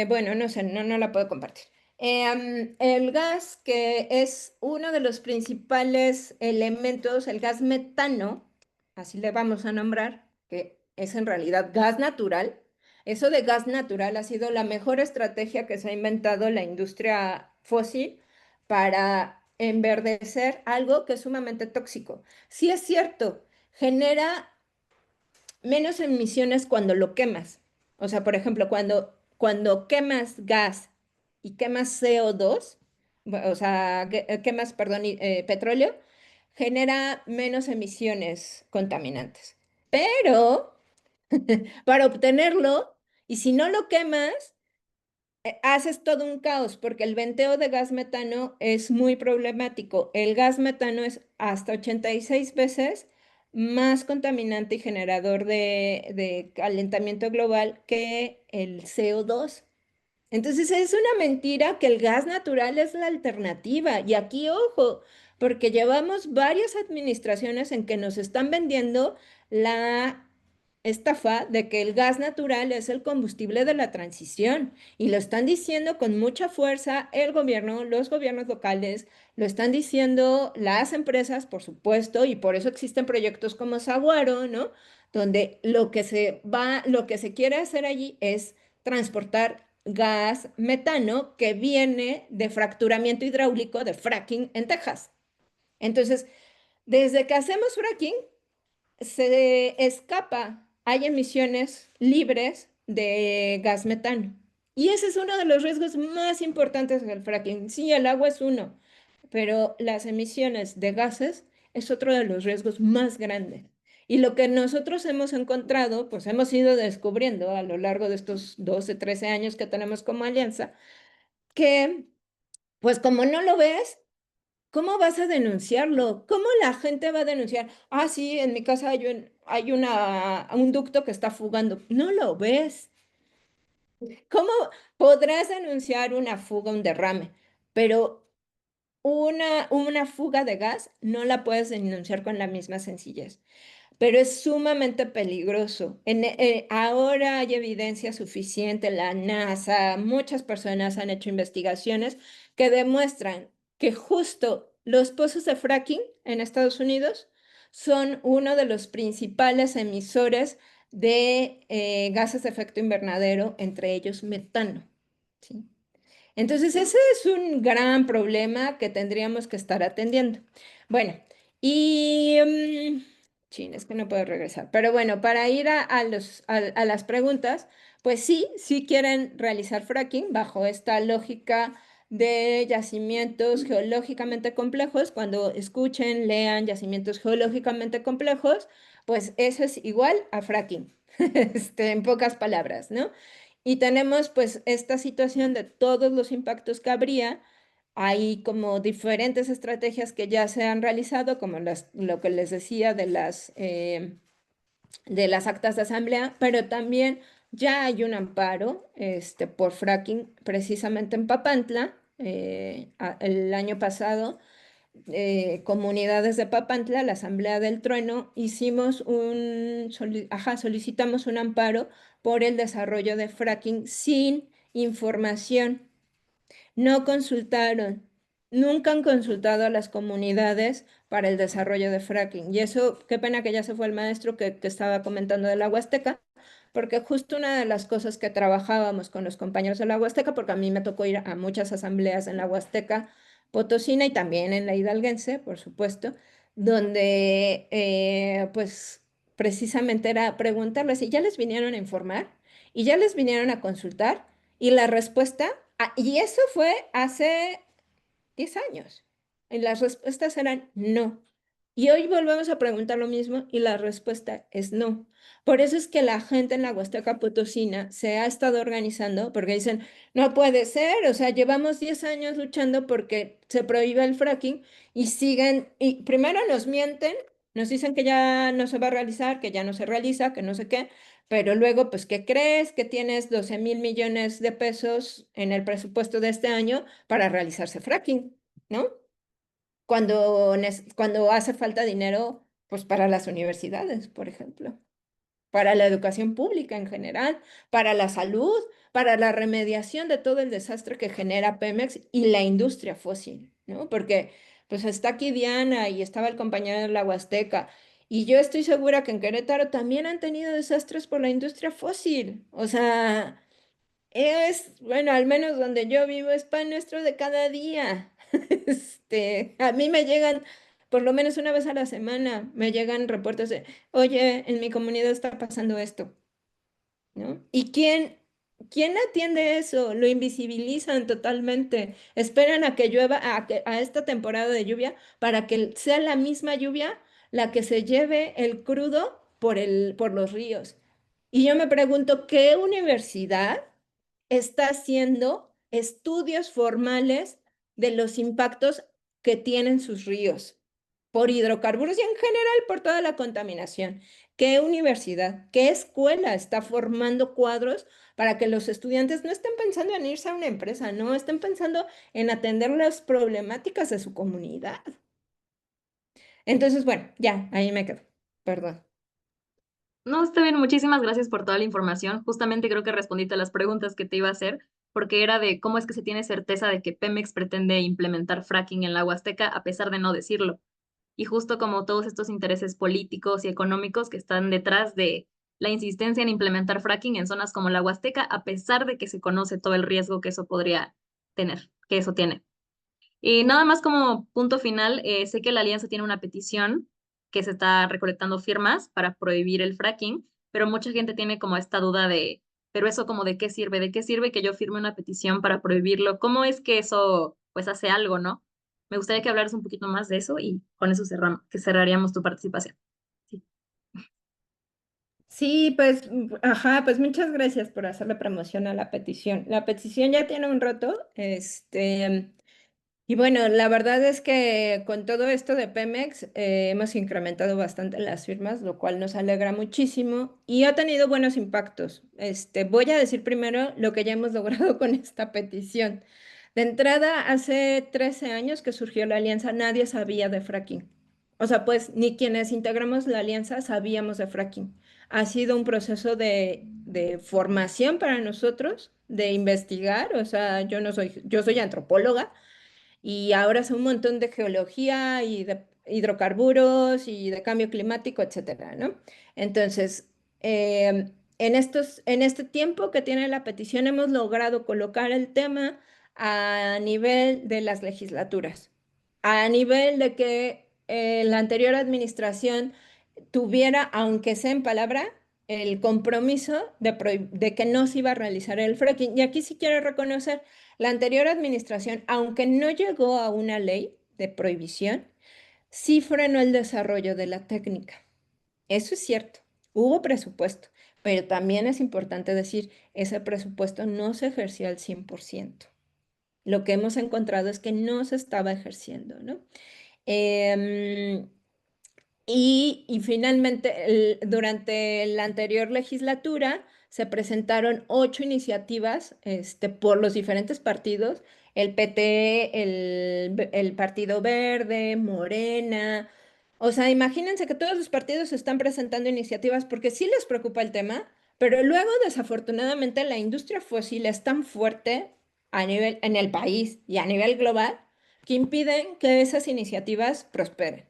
bueno, no sé, no la puedo compartir. El gas que es uno de los principales elementos, el gas metano, así le vamos a nombrar, que es en realidad gas natural. Eso de gas natural ha sido la mejor estrategia que se ha inventado la industria fósil para enverdecer algo que es sumamente tóxico. Sí es cierto, genera menos emisiones cuando lo quemas. O sea, por ejemplo, cuando quemas gas y quemas CO2, o sea, quemas, perdón, petróleo, genera menos emisiones contaminantes. Pero para obtenerlo, y si no lo quemas, haces todo un caos porque el venteo de gas metano es muy problemático. El gas metano es hasta 86 veces más contaminante y generador de calentamiento global que el CO2. Entonces es una mentira que el gas natural es la alternativa. Y aquí, ojo, porque llevamos varias administraciones en que nos están vendiendo la estafa de que el gas natural es el combustible de la transición. Y lo están diciendo con mucha fuerza el gobierno, los gobiernos locales, lo están diciendo las empresas, por supuesto, y por eso existen proyectos como Saguaro, ¿no? Donde lo que se quiere hacer allí es transportar gas metano que viene de fracturamiento hidráulico de fracking en Texas. Entonces, desde que hacemos fracking, se escapa, hay emisiones libres de gas metano. Y ese es uno de los riesgos más importantes del fracking. Sí, el agua es uno, pero las emisiones de gases es otro de los riesgos más grandes. Y lo que nosotros hemos encontrado, pues hemos ido descubriendo a lo largo de estos 12, 13 años que tenemos como alianza, que pues como no lo ves, ¿cómo vas a denunciarlo? ¿Cómo la gente va a denunciar? Ah, sí, en mi casa hay un ducto que está fugando. No lo ves. ¿Cómo podrás denunciar una fuga, un derrame? Pero una fuga de gas no la puedes denunciar con la misma sencillez, pero es sumamente peligroso. Ahora hay evidencia suficiente, la NASA, muchas personas han hecho investigaciones que demuestran que justo los pozos de fracking en Estados Unidos son uno de los principales emisores de gases de efecto invernadero, entre ellos metano. ¿Sí? Entonces, ese es un gran problema que tendríamos que estar atendiendo. Bueno, y... chin, es que no puedo regresar. Pero bueno, para ir a las preguntas, pues sí, sí quieren realizar fracking bajo esta lógica de yacimientos geológicamente complejos. Cuando escuchen, lean yacimientos geológicamente complejos, pues eso es igual a fracking, en pocas palabras, ¿no? Y tenemos pues esta situación de todos los impactos que habría. Hay como diferentes estrategias que ya se han realizado, como lo que les decía de las actas de asamblea, pero también ya hay un amparo por fracking precisamente en Papantla. El año pasado, comunidades de Papantla, la Asamblea del Trueno, solicitamos un amparo por el desarrollo de fracking sin información. No consultaron, nunca han consultado a las comunidades para el desarrollo de fracking. Y eso, qué pena que ya se fue el maestro que estaba comentando de la Huasteca, porque justo una de las cosas que trabajábamos con los compañeros de la Huasteca, porque a mí me tocó ir a muchas asambleas en la Huasteca Potosina y también en la Hidalguense, por supuesto, donde pues precisamente era preguntarles si ya les vinieron a informar y ya les vinieron a consultar y la respuesta, y eso fue hace 10 años. Y las respuestas eran no. Y hoy volvemos a preguntar lo mismo y la respuesta es no. Por eso es que la gente en la Huasteca Potosina se ha estado organizando porque dicen, no puede ser, o sea, llevamos 10 años luchando porque se prohíbe el fracking y siguen, y primero nos mienten, nos dicen que ya no se va a realizar, que ya no se realiza, que no sé qué, pero luego, pues, ¿qué crees? Que tienes 12,000 millones de pesos en el presupuesto de este año para realizarse fracking, ¿no? Cuando hace falta dinero, pues para las universidades, por ejemplo, para la educación pública en general, para la salud, para la remediación de todo el desastre que genera Pemex y la industria fósil, ¿no? Porque pues está aquí Diana y estaba el compañero de la Huasteca. Y yo estoy segura que en Querétaro también han tenido desastres por la industria fósil. O sea, bueno, al menos donde yo vivo es pan nuestro de cada día. A mí me llegan, por lo menos una vez a la semana, me llegan reportes de, oye, en mi comunidad está pasando esto. ¿no? ¿Y quién atiende eso? Lo invisibilizan totalmente. Esperan a que llueva, a esta temporada de lluvia, para que sea la misma lluvia la que se lleve el crudo por los ríos. Y yo me pregunto, ¿qué universidad está haciendo estudios formales de los impactos que tienen sus ríos por hidrocarburos y en general por toda la contaminación? ¿Qué universidad, qué escuela está formando cuadros para que los estudiantes no estén pensando en irse a una empresa, no estén pensando en atender las problemáticas de su comunidad? Entonces, bueno, ya, ahí me quedo. Perdón. No, está bien, muchísimas gracias por toda la información. Justamente creo que respondiste a las preguntas que te iba a hacer, porque era de cómo es que se tiene certeza de que Pemex pretende implementar fracking en la Huasteca a pesar de no decirlo. Y justo como todos estos intereses políticos y económicos que están detrás de la insistencia en implementar fracking en zonas como la Huasteca, a pesar de que se conoce todo el riesgo que eso podría tener, que eso tiene. Y nada más como punto final, sé que la Alianza tiene una petición que se está recolectando firmas para prohibir el fracking, pero mucha gente tiene como esta duda de, pero eso como de qué sirve, de qué sirve que yo firme una petición para prohibirlo, ¿cómo es que eso pues hace algo, ¿no? Me gustaría que hablaras un poquito más de eso y con eso que cerraríamos tu participación. Sí. Sí, pues, ajá, pues muchas gracias por hacerle promoción a la petición. La petición ya tiene un rato, y bueno, la verdad es que con todo esto de Pemex hemos incrementado bastante las firmas, lo cual nos alegra muchísimo y ha tenido buenos impactos. Voy a decir primero lo que ya hemos logrado con esta petición. De entrada, hace 13 años que surgió la alianza, nadie sabía de fracking. O sea, pues ni quienes integramos la alianza sabíamos de fracking. Ha sido un proceso de formación para nosotros, de investigar. O sea, yo soy antropóloga y ahora sé un montón de geología y de hidrocarburos y de cambio climático, etcétera, ¿no? Entonces, en este tiempo que tiene la petición hemos logrado colocar el tema a nivel de las legislaturas, a nivel de que la anterior administración tuviera, aunque sea en palabra, el compromiso de que no se iba a realizar el fracking. Y aquí sí quiero reconocer, la anterior administración, aunque no llegó a una ley de prohibición, sí frenó el desarrollo de la técnica. Eso es cierto, hubo presupuesto, pero también es importante decir, ese presupuesto no se ejerció al 100%. Lo que hemos encontrado es que no se estaba ejerciendo, ¿no? Em, y finalmente, durante la anterior legislatura, se presentaron 8 iniciativas por los diferentes partidos, el PT, el Partido Verde, Morena. O sea, imagínense que todos los partidos están presentando iniciativas porque sí les preocupa el tema, pero luego, desafortunadamente, la industria fósil es tan fuerte en el país y a nivel global que impiden que esas iniciativas prosperen.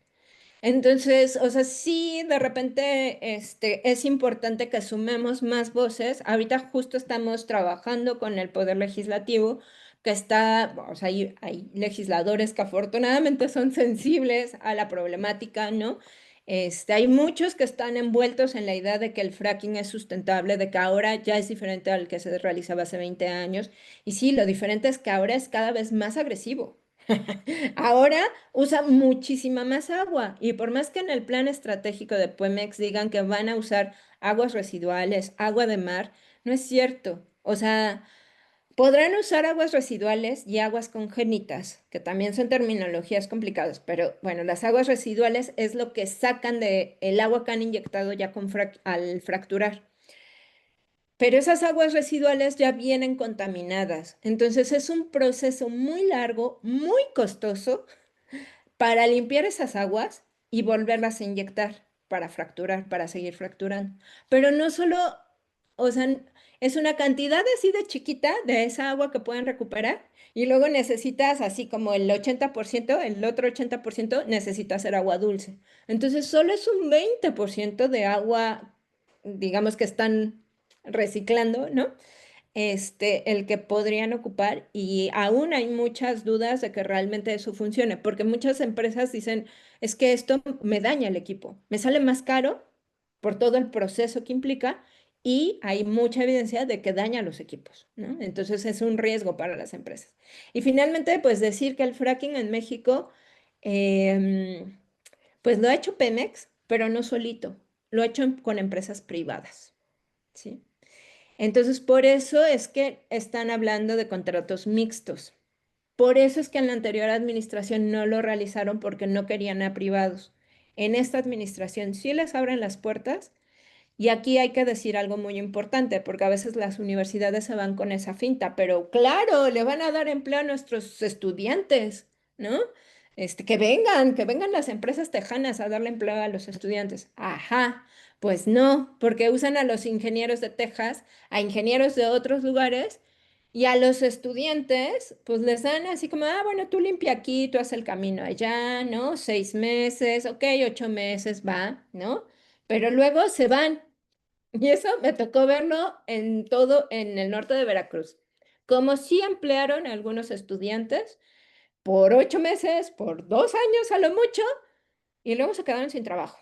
Entonces, o sea, sí, de repente, es importante que sumemos más voces. Ahorita justo estamos trabajando con el Poder Legislativo, que está, o sea, hay legisladores que afortunadamente son sensibles a la problemática, ¿no? Hay muchos que están envueltos en la idea de que el fracking es sustentable, de que ahora ya es diferente al que se realizaba hace 20 años. Y sí, lo diferente es que ahora es cada vez más agresivo. Ahora usa muchísima más agua y por más que en el plan estratégico de Pemex digan que van a usar aguas residuales, agua de mar, no es cierto. O sea, podrán usar aguas residuales y aguas congénitas, que también son terminologías complicadas, pero bueno, las aguas residuales es lo que sacan de el agua que han inyectado ya al fracturar. Pero esas aguas residuales ya vienen contaminadas. Entonces es un proceso muy largo, muy costoso para limpiar esas aguas y volverlas a inyectar para fracturar, para seguir fracturando. Pero no solo, o sea, es una cantidad así de chiquita de esa agua que pueden recuperar y luego necesitas así como el 80%, el otro 80% necesita ser agua dulce. Entonces solo es un 20% de agua, digamos que están reciclando, ¿no? El que podrían ocupar y aún hay muchas dudas de que realmente eso funcione, porque muchas empresas dicen, es que esto me daña el equipo, me sale más caro por todo el proceso que implica y hay mucha evidencia de que daña los equipos, ¿no? Entonces es un riesgo para las empresas. Y finalmente, pues decir que el fracking en México, pues lo ha hecho Pemex, pero no solito, lo ha hecho con empresas privadas, ¿sí? Entonces, por eso es que están hablando de contratos mixtos. Por eso es que en la anterior administración no lo realizaron porque no querían a privados. En esta administración sí les abren las puertas y aquí hay que decir algo muy importante porque a veces las universidades se van con esa finta, pero claro, le van a dar empleo a nuestros estudiantes, ¿no? Que vengan las empresas tejanas a darle empleo a los estudiantes. Ajá, pues no, porque usan a los ingenieros de Texas, a ingenieros de otros lugares y a los estudiantes, pues les dan así como, ah, bueno, tú limpia aquí, tú haz el camino allá, ¿no? 6 meses, ok, 8 meses, va, ¿no? Pero luego se van. Y eso me tocó verlo en todo, en el norte de Veracruz. Como sí emplearon a algunos estudiantes por 8 meses, por 2 años a lo mucho, y luego se quedaron sin trabajo,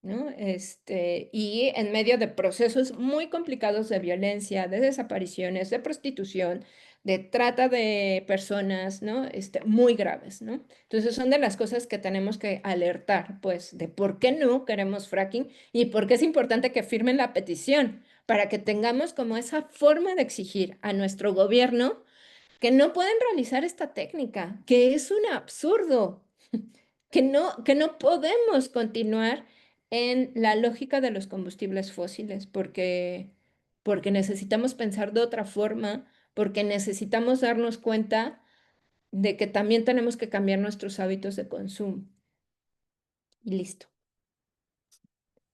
¿no? Y en medio de procesos muy complicados de violencia, de desapariciones, de prostitución, de trata de personas, ¿no? Muy graves, ¿no? Entonces son de las cosas que tenemos que alertar, pues, de por qué no queremos fracking y por qué es importante que firmen la petición para que tengamos como esa forma de exigir a nuestro gobierno que no pueden realizar esta técnica, que es un absurdo, que no podemos continuar en la lógica de los combustibles fósiles, porque necesitamos pensar de otra forma, porque necesitamos darnos cuenta de que también tenemos que cambiar nuestros hábitos de consumo. Y listo.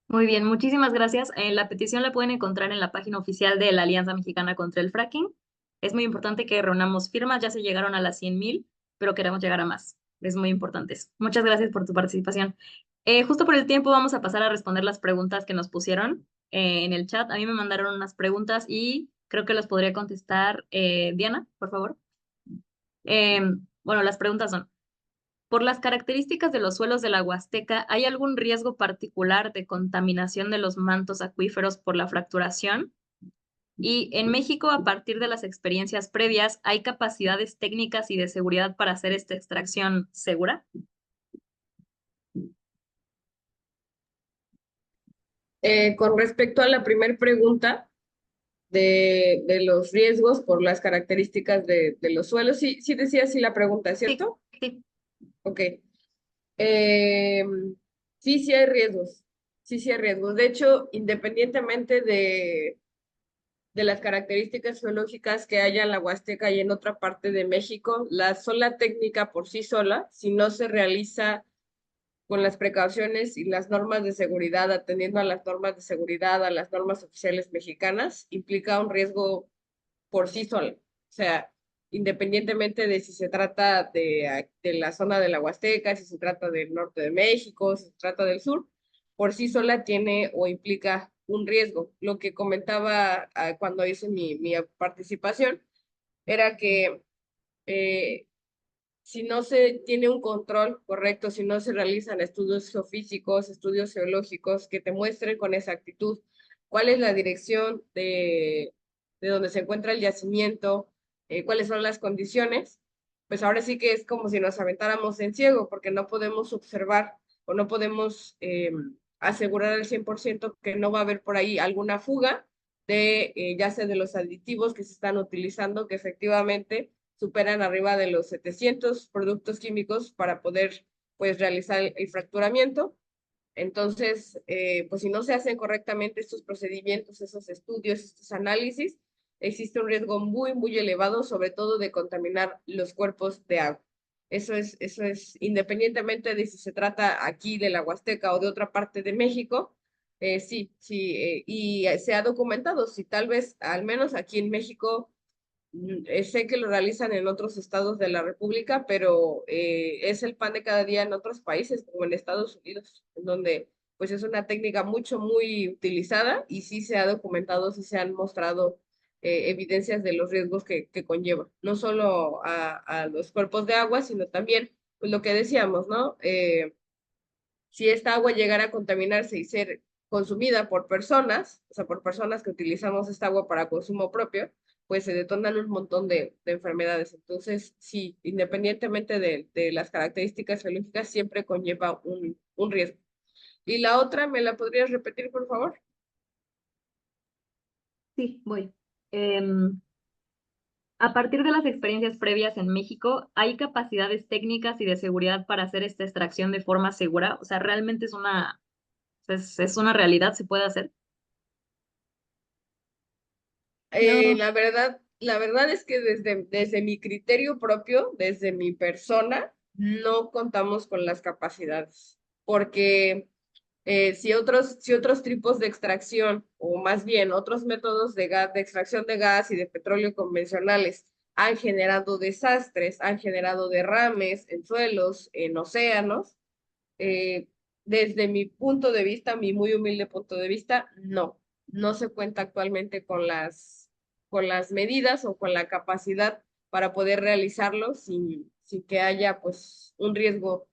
Muy bien, muchísimas gracias. La petición la pueden encontrar en la página oficial de la Alianza Mexicana contra el Fracking. Es muy importante que reunamos firmas, ya se llegaron a las 100,000, pero queremos llegar a más. Es muy importante eso. Muchas gracias por tu participación. Justo por el tiempo vamos a pasar a responder las preguntas que nos pusieron en el chat. A mí me mandaron unas preguntas y creo que las podría contestar Diana, por favor. Bueno, las preguntas son: por las características de los suelos de la Huasteca, ¿hay algún riesgo particular de contaminación de los mantos acuíferos por la fracturación? Y en México, a partir de las experiencias previas, ¿hay capacidades técnicas y de seguridad para hacer esta extracción segura? Con respecto a la primera pregunta de los riesgos por las características de los suelos, sí decía así la pregunta, ¿cierto? Sí. Ok. Sí hay riesgos. Sí hay riesgos. De hecho, independientemente de las características geológicas que haya en la Huasteca y en otra parte de México, la sola técnica por sí sola, si no se realiza con las precauciones y las normas de seguridad, atendiendo a las normas de seguridad, a las normas oficiales mexicanas, implica un riesgo por sí sola. O sea, independientemente de si se trata de la zona de la Huasteca, si se trata del norte de México, si se trata del sur, por sí sola tiene o implica un riesgo. Lo que comentaba cuando hice mi participación era que si no se tiene un control correcto, si no se realizan estudios geofísicos, estudios geológicos que te muestren con exactitud cuál es la dirección de donde se encuentra el yacimiento, cuáles son las condiciones, pues ahora sí que es como si nos aventáramos en ciego, porque no podemos observar o no podemos asegurar al 100% que no va a haber por ahí alguna fuga ya sea de los aditivos que se están utilizando, que efectivamente superan arriba de los 700 productos químicos para poder pues realizar el fracturamiento. Entonces, pues si no se hacen correctamente estos procedimientos, esos estudios, estos análisis, existe un riesgo muy elevado, sobre todo de contaminar los cuerpos de agua. Eso es independientemente de si se trata aquí de la Huasteca o de otra parte de México, sí, y se ha documentado, si tal vez, al menos aquí en México, sé que lo realizan en otros estados de la República, pero es el pan de cada día en otros países, como en Estados Unidos, en donde pues es una técnica muy utilizada y sí se ha documentado, sí se han mostrado evidencias de los riesgos que conlleva, no solo a los cuerpos de agua, sino también, pues lo que decíamos, ¿no? Si esta agua llegara a contaminarse y ser consumida por personas, o sea, por personas que utilizamos esta agua para consumo propio, pues se detonan un montón de enfermedades. Entonces, sí, independientemente de las características biológicas, siempre conlleva un riesgo. Y la otra, ¿me la podrías repetir, por favor? Sí, voy. A partir de las experiencias previas en México, ¿hay capacidades técnicas y de seguridad para hacer esta extracción de forma segura? O sea, ¿realmente es una realidad? ¿Se puede hacer? No, La verdad es que desde mi criterio propio, desde mi persona, no contamos con las capacidades, porque si otros tipos de extracción, o más bien otros métodos de gas, de extracción de gas y de petróleo convencionales han generado desastres, han generado derrames en suelos, en océanos, eh, desde mi punto de vista, mi muy humilde punto de vista, no se cuenta actualmente con las medidas o con la capacidad para poder realizarlo sin que haya pues un riesgo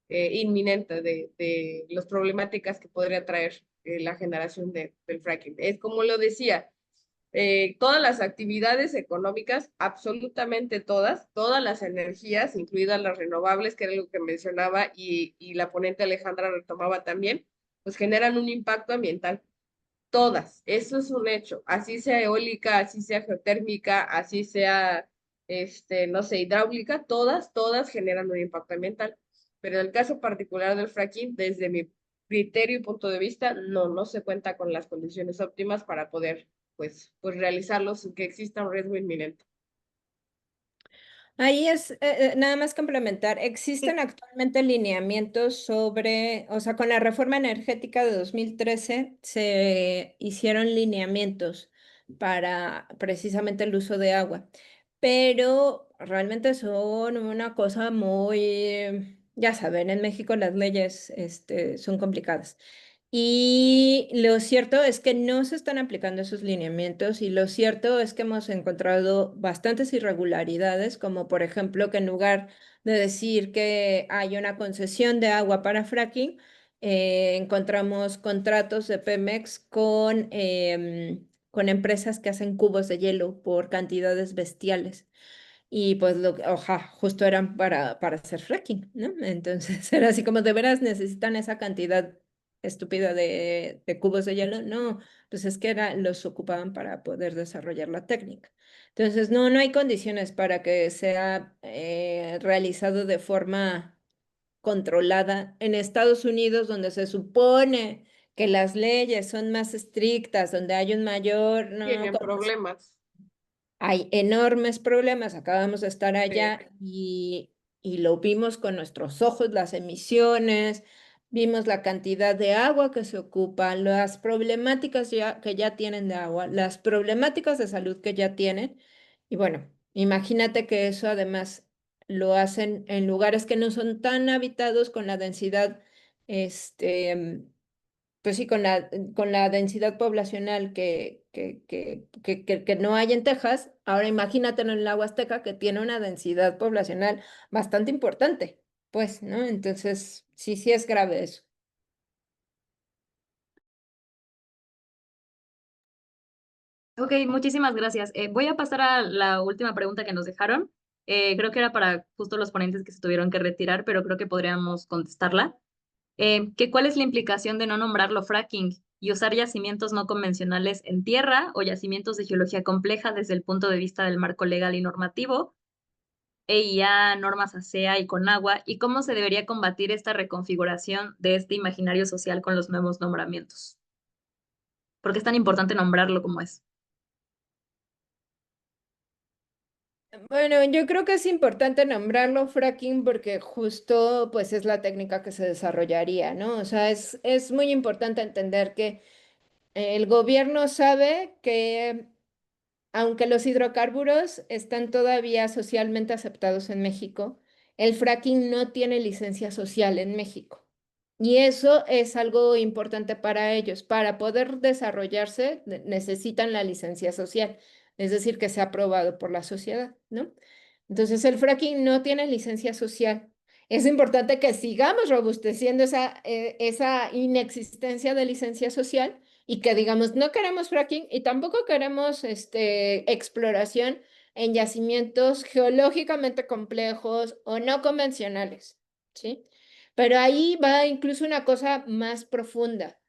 inminente de las problemáticas que podría traer la generación del fracking. Es como lo decía, todas las actividades económicas, absolutamente todas las energías, incluidas las renovables, que era lo que mencionaba y la ponente Alejandra retomaba también, pues generan un impacto ambiental. Todas, eso es un hecho. Así sea eólica, así sea geotérmica, así sea, no sé, hidráulica, todas generan un impacto ambiental. Pero en el caso particular del fracking, desde mi criterio y punto de vista, no se cuenta con las condiciones óptimas para poder, pues realizarlo sin que exista un riesgo inminente. ahí es nada más complementar. Existen Sí. actualmente lineamientos sobre, o sea, con la reforma energética de 2013 se hicieron lineamientos para precisamente el uso de agua, pero realmente son una cosa muy, ya saben, en México las leyes son complicadas. Y lo cierto es que no se están aplicando esos lineamientos y lo cierto es que hemos encontrado bastantes irregularidades, como por ejemplo que en lugar de decir que hay una concesión de agua para fracking, encontramos contratos de Pemex con empresas que hacen cubos de hielo por cantidades bestiales. Y pues justo eran para hacer fracking, ¿no? Entonces era así como de veras necesitan esa cantidad estúpida de cubos de hielo. No, pues es que los ocupaban para poder desarrollar la técnica. Entonces no hay condiciones para que sea realizado de forma controlada en Estados Unidos, donde se supone que las leyes son más estrictas, donde hay un mayor, no, Tienen problemas. hay enormes problemas. Acabamos de estar Sí. allá y lo vimos con nuestros ojos, las emisiones, vimos la cantidad de agua que se ocupa, las problemáticas que ya tienen de agua, las problemáticas de salud que ya tienen. Y bueno, imagínate que eso además lo hacen en lugares que no son tan habitados con la densidad, este, pues sí, con la densidad poblacional que no hay en Texas. Ahora imagínate en el lago Azteca que tiene una densidad poblacional bastante importante, pues, ¿no? Entonces, sí es grave eso. Ok, muchísimas gracias. Voy a pasar a la última pregunta que nos dejaron. Creo que era para justo los ponentes que se tuvieron que retirar, pero creo que podríamos contestarla. ¿Cuál es la implicación de no nombrarlo fracking y usar yacimientos no convencionales en tierra o yacimientos de geología compleja desde el punto de vista del marco legal y normativo, EIA, normas ASEA y Conagua, y cómo se debería combatir esta reconfiguración de este imaginario social con los nuevos nombramientos? ¿Por qué es tan importante nombrarlo como es? Bueno, yo creo que es importante nombrarlo fracking porque justo pues es la técnica que se desarrollaría, ¿no? O sea, es muy importante entender que el gobierno sabe que aunque los hidrocarburos están todavía socialmente aceptados en México, el fracking no tiene licencia social en México. Y eso es algo importante para ellos. Para poder desarrollarse necesitan la licencia social, es decir, que sea aprobado por la sociedad, ¿no? Entonces el fracking no tiene licencia social. es importante que sigamos robusteciendo esa inexistencia de licencia social y que digamos, no queremos fracking y tampoco queremos exploración en yacimientos geológicamente complejos o no convencionales, ¿sí? Pero ahí va incluso una cosa más profunda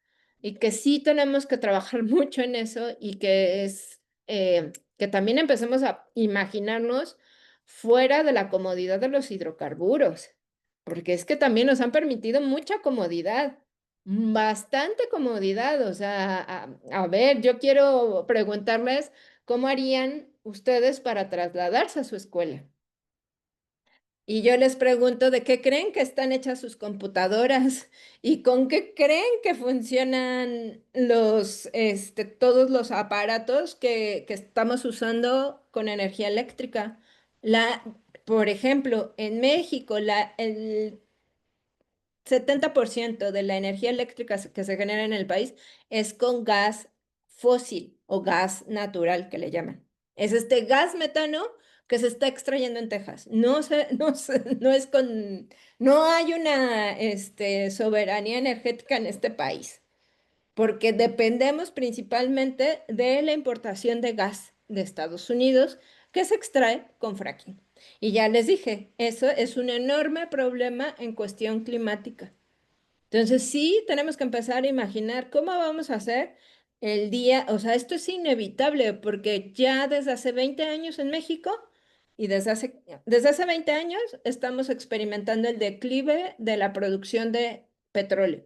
y que sí tenemos que trabajar mucho en eso y que es que también empecemos a imaginarnos fuera de la comodidad de los hidrocarburos, porque es que también nos han permitido mucha comodidad, bastante comodidad. O sea, a ver, yo quiero preguntarles cómo harían ustedes para trasladarse a su escuela. Y yo les pregunto de qué creen que están hechas sus computadoras y con qué creen que funcionan todos los aparatos que estamos usando con energía eléctrica. Por ejemplo, en México, el 70% de la energía eléctrica que se genera en el país es con gas fósil o gas natural que le llaman. Es este gas metano que se está extrayendo en Texas. No es no hay una soberanía energética en este país, porque dependemos principalmente de la importación de gas de Estados Unidos que se extrae con fracking. Y ya les dije, eso es un enorme problema en cuestión climática. Entonces sí tenemos que empezar a imaginar cómo vamos a hacer el día, o sea, esto es inevitable porque ya desde hace 20 años en México y desde hace 20 años estamos experimentando el declive de la producción de petróleo.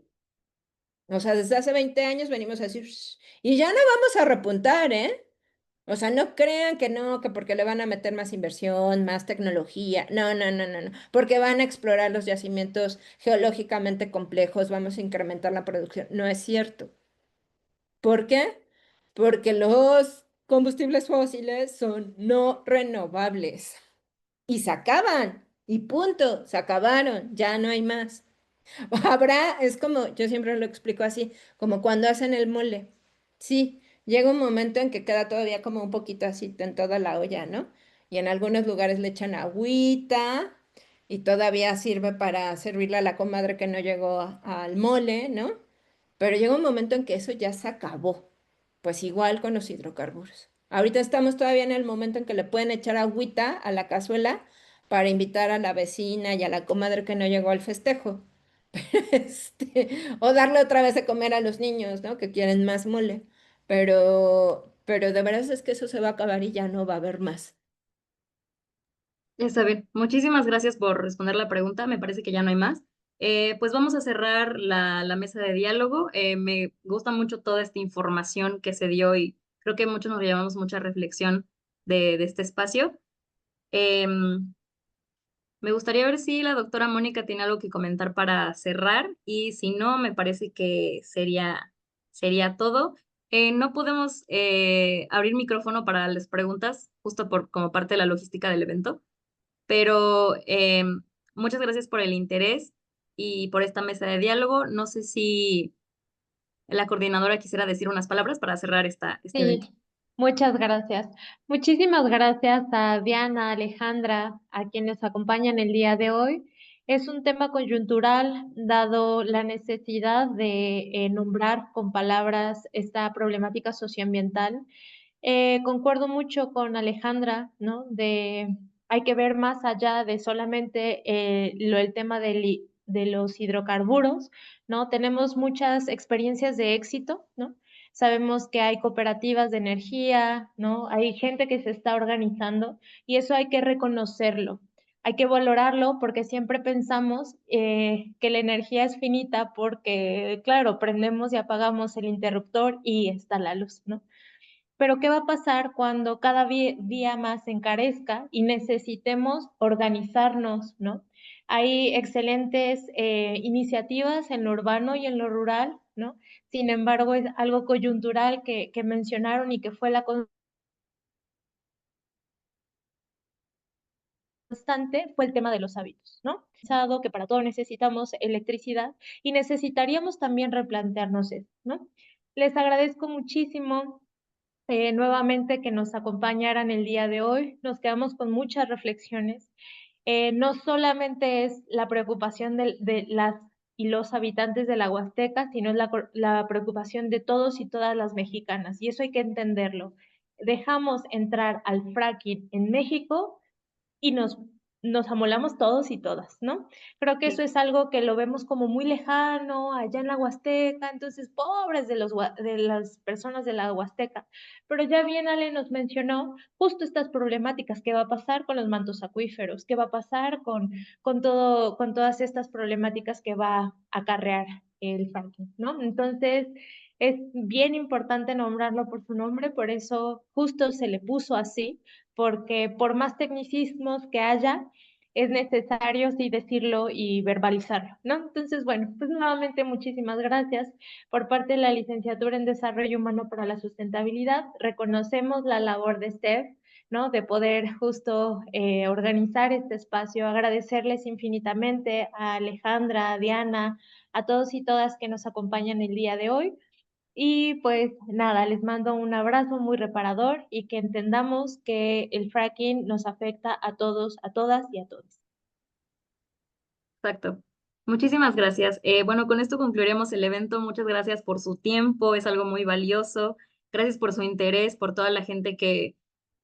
O sea, desde hace 20 años venimos a decir, "Shh", y ya no vamos a repuntar, ¿eh? O sea, no crean que no, que porque le van a meter más inversión, más tecnología. No, no, no, no, no. Porque van a explorar los yacimientos geológicamente complejos, vamos a incrementar la producción. No es cierto. ¿Por qué? Porque los combustibles fósiles son no renovables. Y se acaban. Y punto. Se acabaron. Ya no hay más. Es como, yo siempre lo explico así, como cuando hacen el mole. Sí, llega un momento en que queda todavía como un poquito así en toda la olla, ¿no? Y en algunos lugares le echan agüita y todavía sirve para servirle a la comadre que no llegó al mole, ¿no? Pero llega un momento en que eso ya se acabó. Pues igual con los hidrocarburos. Ahorita estamos todavía en el momento en que le pueden echar agüita a la cazuela para invitar a la vecina y a la comadre que no llegó al festejo. O darle otra vez de comer a los niños, ¿no? Que quieren más mole. Pero de veras es que eso se va a acabar y ya no va a haber más. Está bien. Muchísimas gracias por responder la pregunta. Me parece que ya no hay más. Pues vamos a cerrar la mesa de diálogo. Me gusta mucho toda esta información que se dio y creo que muchos nos llevamos mucha reflexión de este espacio. Em, Me gustaría ver si la doctora Mónica tiene algo que comentar para cerrar y si no, me parece que sería todo. No podemos abrir micrófono para las preguntas, justo como parte de la logística del evento, pero muchas gracias por el interés y por esta mesa de diálogo. No sé si la coordinadora quisiera decir unas palabras para cerrar este evento. Sí, muchas gracias. Muchísimas gracias a Diana, Alejandra, a quienes acompañan el día de hoy. Es un tema coyuntural, dado la necesidad de nombrar con palabras esta problemática socioambiental. Concuerdo mucho con Alejandra, ¿no? Hay que ver más allá de solamente el tema de los hidrocarburos, ¿no? Tenemos muchas experiencias de éxito, ¿no? Sabemos que hay cooperativas de energía, ¿no? Hay gente que se está organizando y eso hay que reconocerlo. Hay que valorarlo porque siempre pensamos que la energía es finita porque, claro, prendemos y apagamos el interruptor y está la luz, ¿no? Pero ¿qué va a pasar cuando cada día más se encarezca y necesitemos organizarnos, ¿no? Hay excelentes iniciativas en lo urbano y en lo rural, ¿no? Sin embargo, es algo coyuntural que mencionaron y que fue la constante, fue el tema de los hábitos, ¿no? Pensado que para todo necesitamos electricidad y necesitaríamos también replantearnos eso, ¿no? Les agradezco muchísimo nuevamente que nos acompañaran el día de hoy. Nos quedamos con muchas reflexiones No solamente es la preocupación de las y los habitantes de la Huasteca, sino es la preocupación de todos y todas las mexicanas, y eso hay que entenderlo. Dejamos entrar al fracking en México y nos amolamos todos y todas, ¿no? Creo que eso es algo que lo vemos como muy lejano, allá en la Huasteca, entonces pobres de las personas de la Huasteca. Pero ya bien Ale nos mencionó justo estas problemáticas, qué va a pasar con los mantos acuíferos, qué va a pasar con todas estas problemáticas que va a acarrear el fracking, ¿no? Entonces, es bien importante nombrarlo por su nombre, por eso justo se le puso así, porque por más tecnicismos que haya, es necesario sí decirlo y verbalizarlo, ¿no? Entonces, bueno, pues nuevamente muchísimas gracias por parte de la Licenciatura en Desarrollo Humano para la Sustentabilidad. Reconocemos la labor de Steph, ¿no? De poder justo organizar este espacio, agradecerles infinitamente a Alejandra, a Diana, a todos y todas que nos acompañan el día de hoy. Y pues nada, les mando un abrazo muy reparador y que entendamos que el fracking nos afecta a todos, a todas y a todos. Exacto. Muchísimas gracias. Bueno, con esto concluiremos el evento. Muchas gracias por su tiempo, es algo muy valioso. Gracias por su interés, por toda la gente que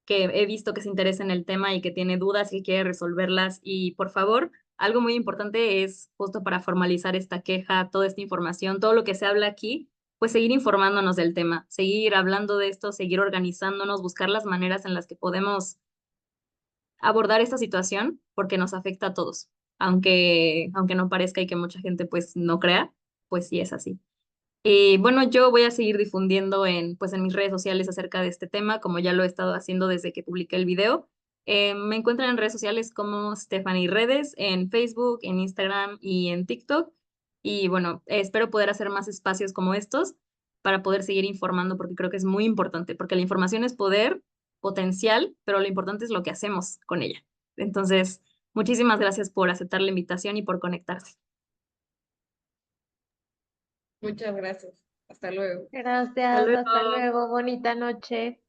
he visto que se interesa en el tema y que tiene dudas y quiere resolverlas. Y por favor, algo muy importante es justo para formalizar esta queja, toda esta información, todo lo que se habla aquí, pues seguir informándonos del tema, seguir hablando de esto, seguir organizándonos, buscar las maneras en las que podemos abordar esta situación porque nos afecta a todos. Aunque no parezca y que mucha gente pues no crea, pues sí es así. Y bueno, yo voy a seguir difundiendo pues en mis redes sociales acerca de este tema, como ya lo he estado haciendo desde que publiqué el video. Me encuentran en redes sociales como Stephanie Redes, en Facebook, en Instagram y en TikTok. Y bueno, espero poder hacer más espacios como estos para poder seguir informando, porque creo que es muy importante, porque la información es poder potencial, pero lo importante es lo que hacemos con ella. Entonces, muchísimas gracias por aceptar la invitación y por conectarse. Muchas gracias. Hasta luego. Hasta Gracias, hasta luego. luego, bonita noche.